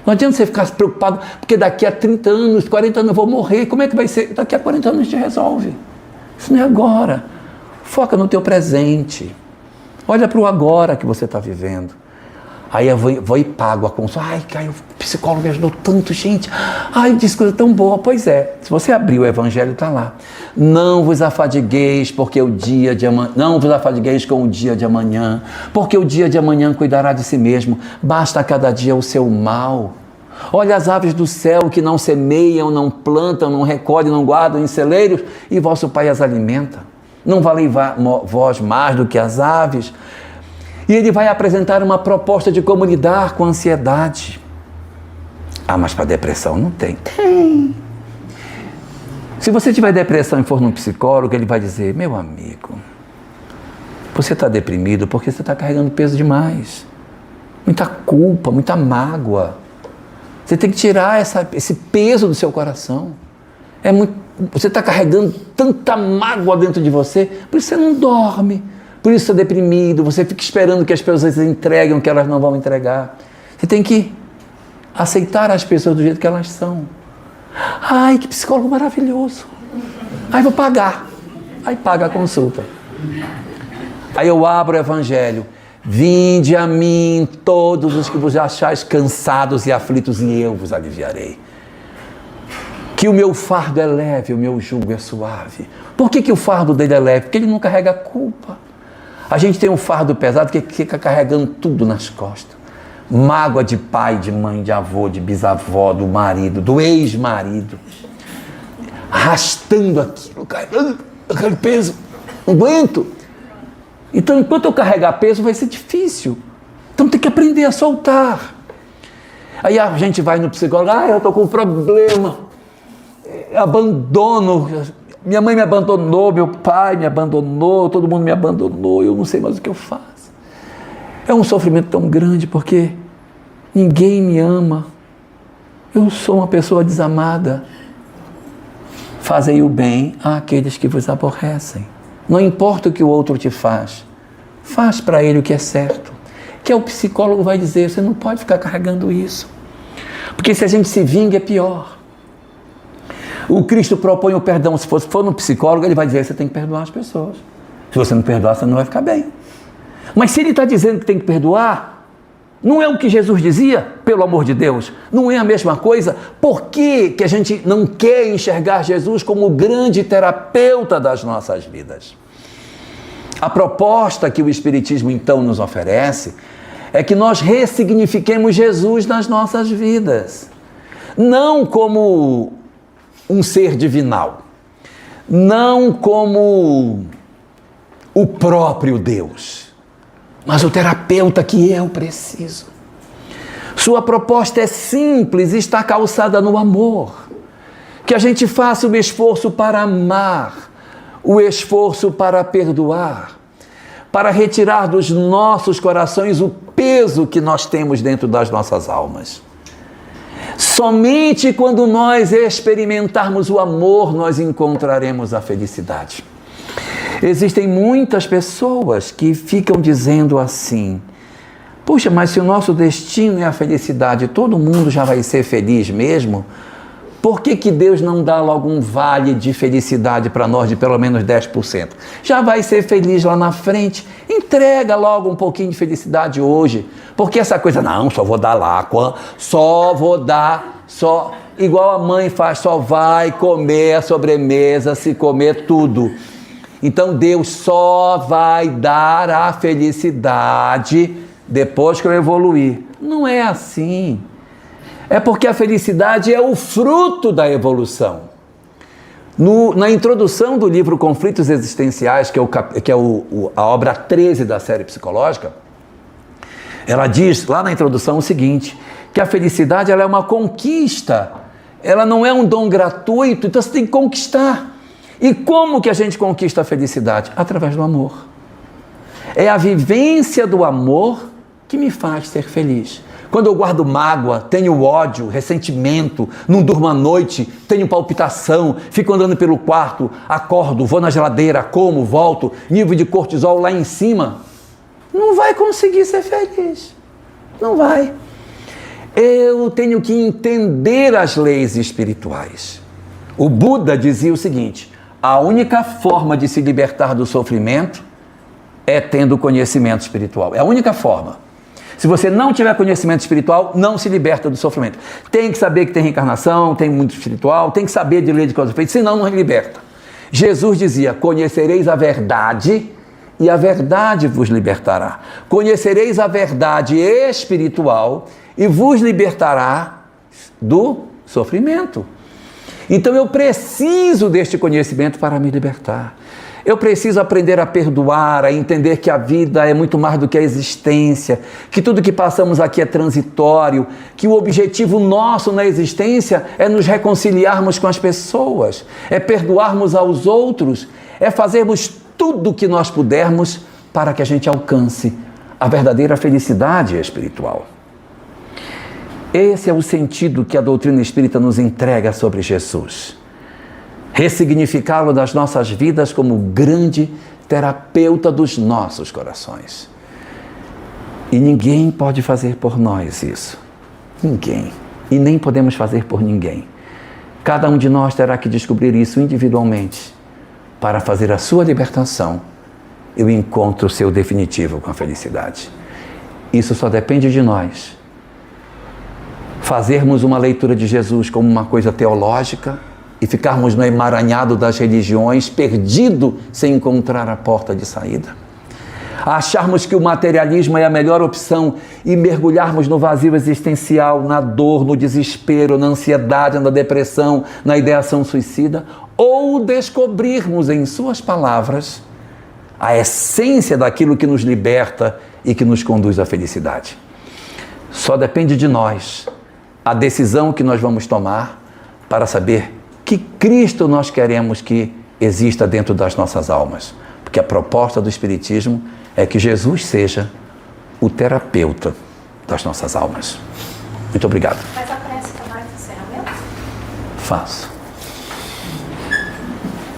[SPEAKER 1] Não adianta você ficar preocupado, porque daqui a 30 anos, 40 anos eu vou morrer. Como é que vai ser? Daqui a 40 anos a gente resolve. Isso não é agora. Foca no teu presente. Olha para o agora que você está vivendo. Aí eu vou e pago a consulta. Ai, Caio, o psicólogo me ajudou tanto, gente. Ai, disse coisa tão boa. Pois é, se você abrir o evangelho, está lá. Não vos afadigueis, porque o dia de amanhã. Não vos afadigueis com o dia de amanhã, porque o dia de amanhã cuidará de si mesmo. Basta a cada dia o seu mal. Olha as aves do céu que não semeiam, não plantam, não recolhem, não guardam em celeiros, e vosso Pai as alimenta. Não valei vós mais do que as aves? E ele vai apresentar uma proposta de como lidar com a ansiedade. Ah, mas para depressão não tem. Tem. Se você tiver depressão e for num psicólogo, ele vai dizer, meu amigo, você está deprimido porque você está carregando peso demais. Muita culpa, muita mágoa. Você tem que tirar esse peso do seu coração. Você está carregando tanta mágoa dentro de você, por isso você não dorme. Por isso você está deprimido, você fica esperando que as pessoas entreguem o que elas não vão entregar. Você tem que aceitar as pessoas do jeito que elas são. Ai, que psicólogo maravilhoso. Aí vou pagar. Aí paga a consulta. Aí eu abro o evangelho. Vinde a mim todos os que vos achais cansados e aflitos, e eu vos aliviarei. Que o meu fardo é leve, o meu jugo é suave. Por que o fardo dele é leve? Porque ele não carrega culpa. A gente tem um fardo pesado que fica carregando tudo nas costas. Mágoa de pai, de mãe, de avô, de bisavó, do marido, do ex-marido. Arrastando aquilo, carregando aquele peso. Não aguento. Então, enquanto eu carregar peso, vai ser difícil. Então, tem que aprender a soltar. Aí a gente vai no psicólogo, eu estou com um problema. Abandono. Minha mãe me abandonou, meu pai me abandonou, todo mundo me abandonou, eu não sei mais o que eu faço. É um sofrimento tão grande porque ninguém me ama. Eu sou uma pessoa desamada. Fazei o bem àqueles que vos aborrecem. Não importa o que o outro te faz para ele o que é certo. Que o psicólogo vai dizer, você não pode ficar carregando isso. Porque se a gente se vinga é pior. O Cristo propõe o perdão. Se for no psicólogo, ele vai dizer, você tem que perdoar as pessoas. Se você não perdoar, você não vai ficar bem. Mas se ele está dizendo que tem que perdoar, não é o que Jesus dizia? Pelo amor de Deus, não é a mesma coisa? Por que a gente não quer enxergar Jesus como o grande terapeuta das nossas vidas? A proposta que o Espiritismo então nos oferece é que nós ressignifiquemos Jesus nas nossas vidas. Não como um ser divinal, não como o próprio Deus, mas o terapeuta que eu preciso. Sua proposta é simples e está calçada no amor. Que a gente faça o esforço para amar, o esforço para perdoar, para retirar dos nossos corações o peso que nós temos dentro das nossas almas. Somente quando nós experimentarmos o amor, nós encontraremos a felicidade. Existem muitas pessoas que ficam dizendo assim, puxa, mas se o nosso destino é a felicidade, todo mundo já vai ser feliz mesmo? Por que Deus não dá logo um vale de felicidade para nós de pelo menos 10%? Já vai ser feliz lá na frente. Entrega logo um pouquinho de felicidade hoje. Porque essa coisa, não, só vou dar lá, só igual a mãe faz, só vai comer a sobremesa se comer tudo. Então Deus só vai dar a felicidade depois que eu evoluir. Não é assim. É porque a felicidade é o fruto da evolução. Na introdução do livro Conflitos Existenciais, que é a obra 13 da série psicológica, ela diz lá na introdução o seguinte, que a felicidade ela é uma conquista, ela não é um dom gratuito, então você tem que conquistar. E como que a gente conquista a felicidade? Através do amor. É a vivência do amor que me faz ser feliz. Quando eu guardo mágoa, tenho ódio, ressentimento, não durmo à noite, tenho palpitação, fico andando pelo quarto, acordo, vou na geladeira, como, volto, nível de cortisol lá em cima, não vai conseguir ser feliz. Não vai. Eu tenho que entender as leis espirituais. O Buda dizia o seguinte: a única forma de se libertar do sofrimento é tendo conhecimento espiritual. É a única forma. Se você não tiver conhecimento espiritual, não se liberta do sofrimento. Tem que saber que tem reencarnação, tem mundo espiritual, tem que saber de lei de causa e efeito, senão não liberta. Jesus dizia: conhecereis a verdade e a verdade vos libertará. Conhecereis a verdade espiritual e vos libertará do sofrimento. Então eu preciso deste conhecimento para me libertar. Eu preciso aprender a perdoar, a entender que a vida é muito mais do que a existência, que tudo que passamos aqui é transitório, que o objetivo nosso na existência é nos reconciliarmos com as pessoas, é perdoarmos aos outros, é fazermos tudo o que nós pudermos para que a gente alcance a verdadeira felicidade espiritual. Esse é o sentido que a doutrina espírita nos entrega sobre Jesus. Ressignificá-lo das nossas vidas como grande terapeuta dos nossos corações. E ninguém pode fazer por nós isso. Ninguém. E nem podemos fazer por ninguém. Cada um de nós terá que descobrir isso individualmente para fazer a sua libertação e o encontro seu definitivo com a felicidade. Isso só depende de nós. Fazermos uma leitura de Jesus como uma coisa teológica e ficarmos no emaranhado das religiões, perdido sem encontrar a porta de saída. Acharmos que o materialismo é a melhor opção e mergulharmos no vazio existencial, na dor, no desespero, na ansiedade, na depressão, na ideação suicida, ou descobrirmos em suas palavras a essência daquilo que nos liberta e que nos conduz à felicidade. Só depende de nós a decisão que nós vamos tomar para saber que Cristo nós queremos que exista dentro das nossas almas. Porque a proposta do Espiritismo é que Jesus seja o terapeuta das nossas almas. Muito obrigado.
[SPEAKER 2] Faz a prece para mais encerramento?
[SPEAKER 1] Faço.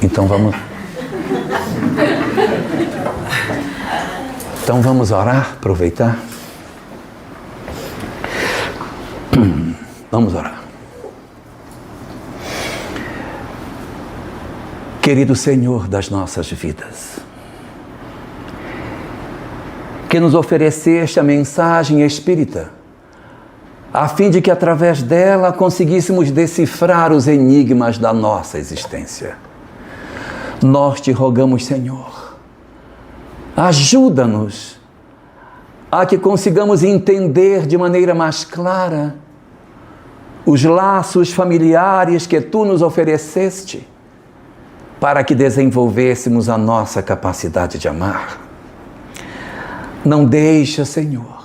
[SPEAKER 1] Então vamos orar, aproveitar. Vamos orar. Querido Senhor das nossas vidas, que nos ofereceste a mensagem espírita, a fim de que através dela conseguíssemos decifrar os enigmas da nossa existência. Nós te rogamos, Senhor, ajuda-nos a que consigamos entender de maneira mais clara os laços familiares que tu nos ofereceste, para que desenvolvêssemos a nossa capacidade de amar. Não deixa, Senhor,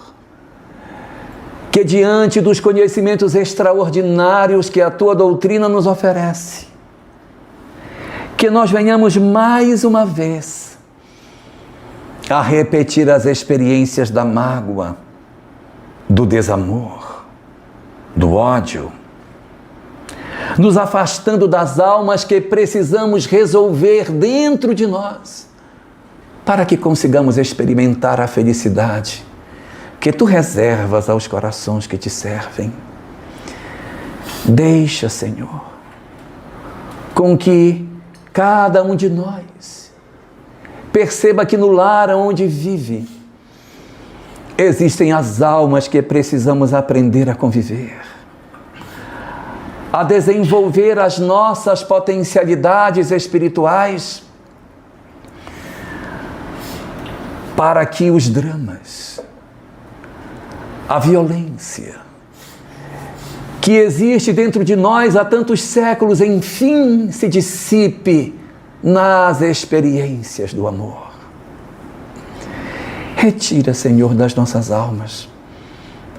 [SPEAKER 1] que diante dos conhecimentos extraordinários que a tua doutrina nos oferece, que nós venhamos mais uma vez a repetir as experiências da mágoa, do desamor, do ódio, nos afastando das almas que precisamos resolver dentro de nós, para que consigamos experimentar a felicidade que tu reservas aos corações que te servem. Deixa, Senhor, com que cada um de nós perceba que no lar onde vive existem as almas que precisamos aprender a conviver, a desenvolver as nossas potencialidades espirituais, para que os dramas, a violência que existe dentro de nós há tantos séculos, enfim, se dissipe nas experiências do amor. Retira, Senhor, das nossas almas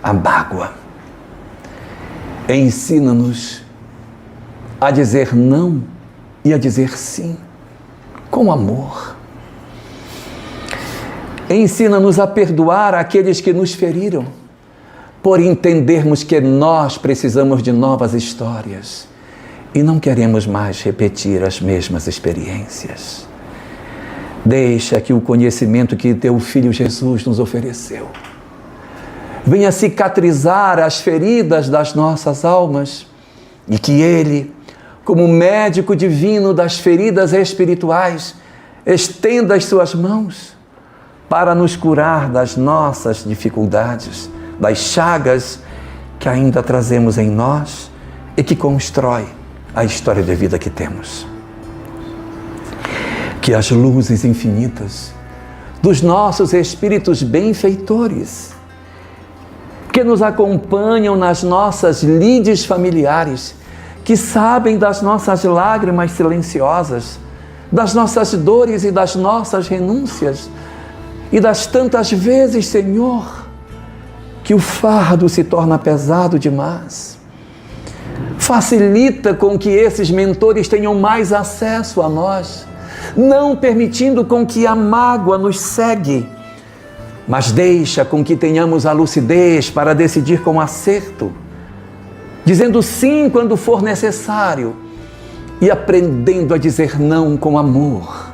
[SPEAKER 1] a mágoa. Ensina-nos a dizer não e a dizer sim, com amor. Ensina-nos a perdoar aqueles que nos feriram, por entendermos que nós precisamos de novas histórias e não queremos mais repetir as mesmas experiências. Deixa que o conhecimento que teu Filho Jesus nos ofereceu venha cicatrizar as feridas das nossas almas e que Ele, como médico divino das feridas espirituais, estenda as suas mãos para nos curar das nossas dificuldades, das chagas que ainda trazemos em nós e que constrói a história de vida que temos. Que as luzes infinitas dos nossos espíritos benfeitores, que nos acompanham nas nossas lides familiares, que sabem das nossas lágrimas silenciosas, das nossas dores e das nossas renúncias, e das tantas vezes, Senhor, que o fardo se torna pesado demais. Facilita com que esses mentores tenham mais acesso a nós, não permitindo com que a mágoa nos cegue, mas deixa com que tenhamos a lucidez para decidir com acerto, dizendo sim quando for necessário e aprendendo a dizer não com amor,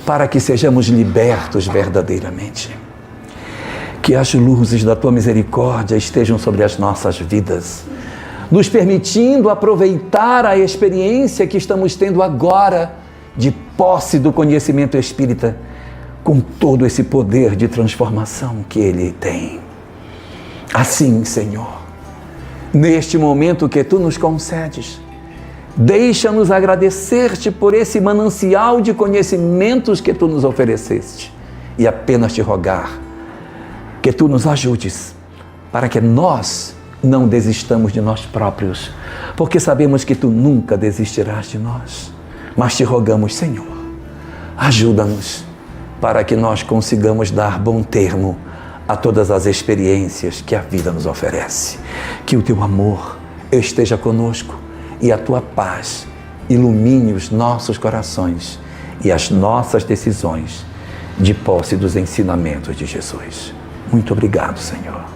[SPEAKER 1] para que sejamos libertos verdadeiramente. Que as luzes da Tua misericórdia estejam sobre as nossas vidas, nos permitindo aproveitar a experiência que estamos tendo agora de posse do conhecimento espírita, com todo esse poder de transformação que Ele tem. Assim, Senhor, neste momento que Tu nos concedes, deixa-nos agradecer-te por esse manancial de conhecimentos que Tu nos ofereceste e apenas te rogar que Tu nos ajudes para que nós não desistamos de nós próprios, porque sabemos que Tu nunca desistirás de nós. Mas te rogamos, Senhor, ajuda-nos para que nós consigamos dar bom termo a todas as experiências que a vida nos oferece. Que o Teu amor esteja conosco e a Tua paz ilumine os nossos corações e as nossas decisões de posse dos ensinamentos de Jesus. Muito obrigado, Senhor.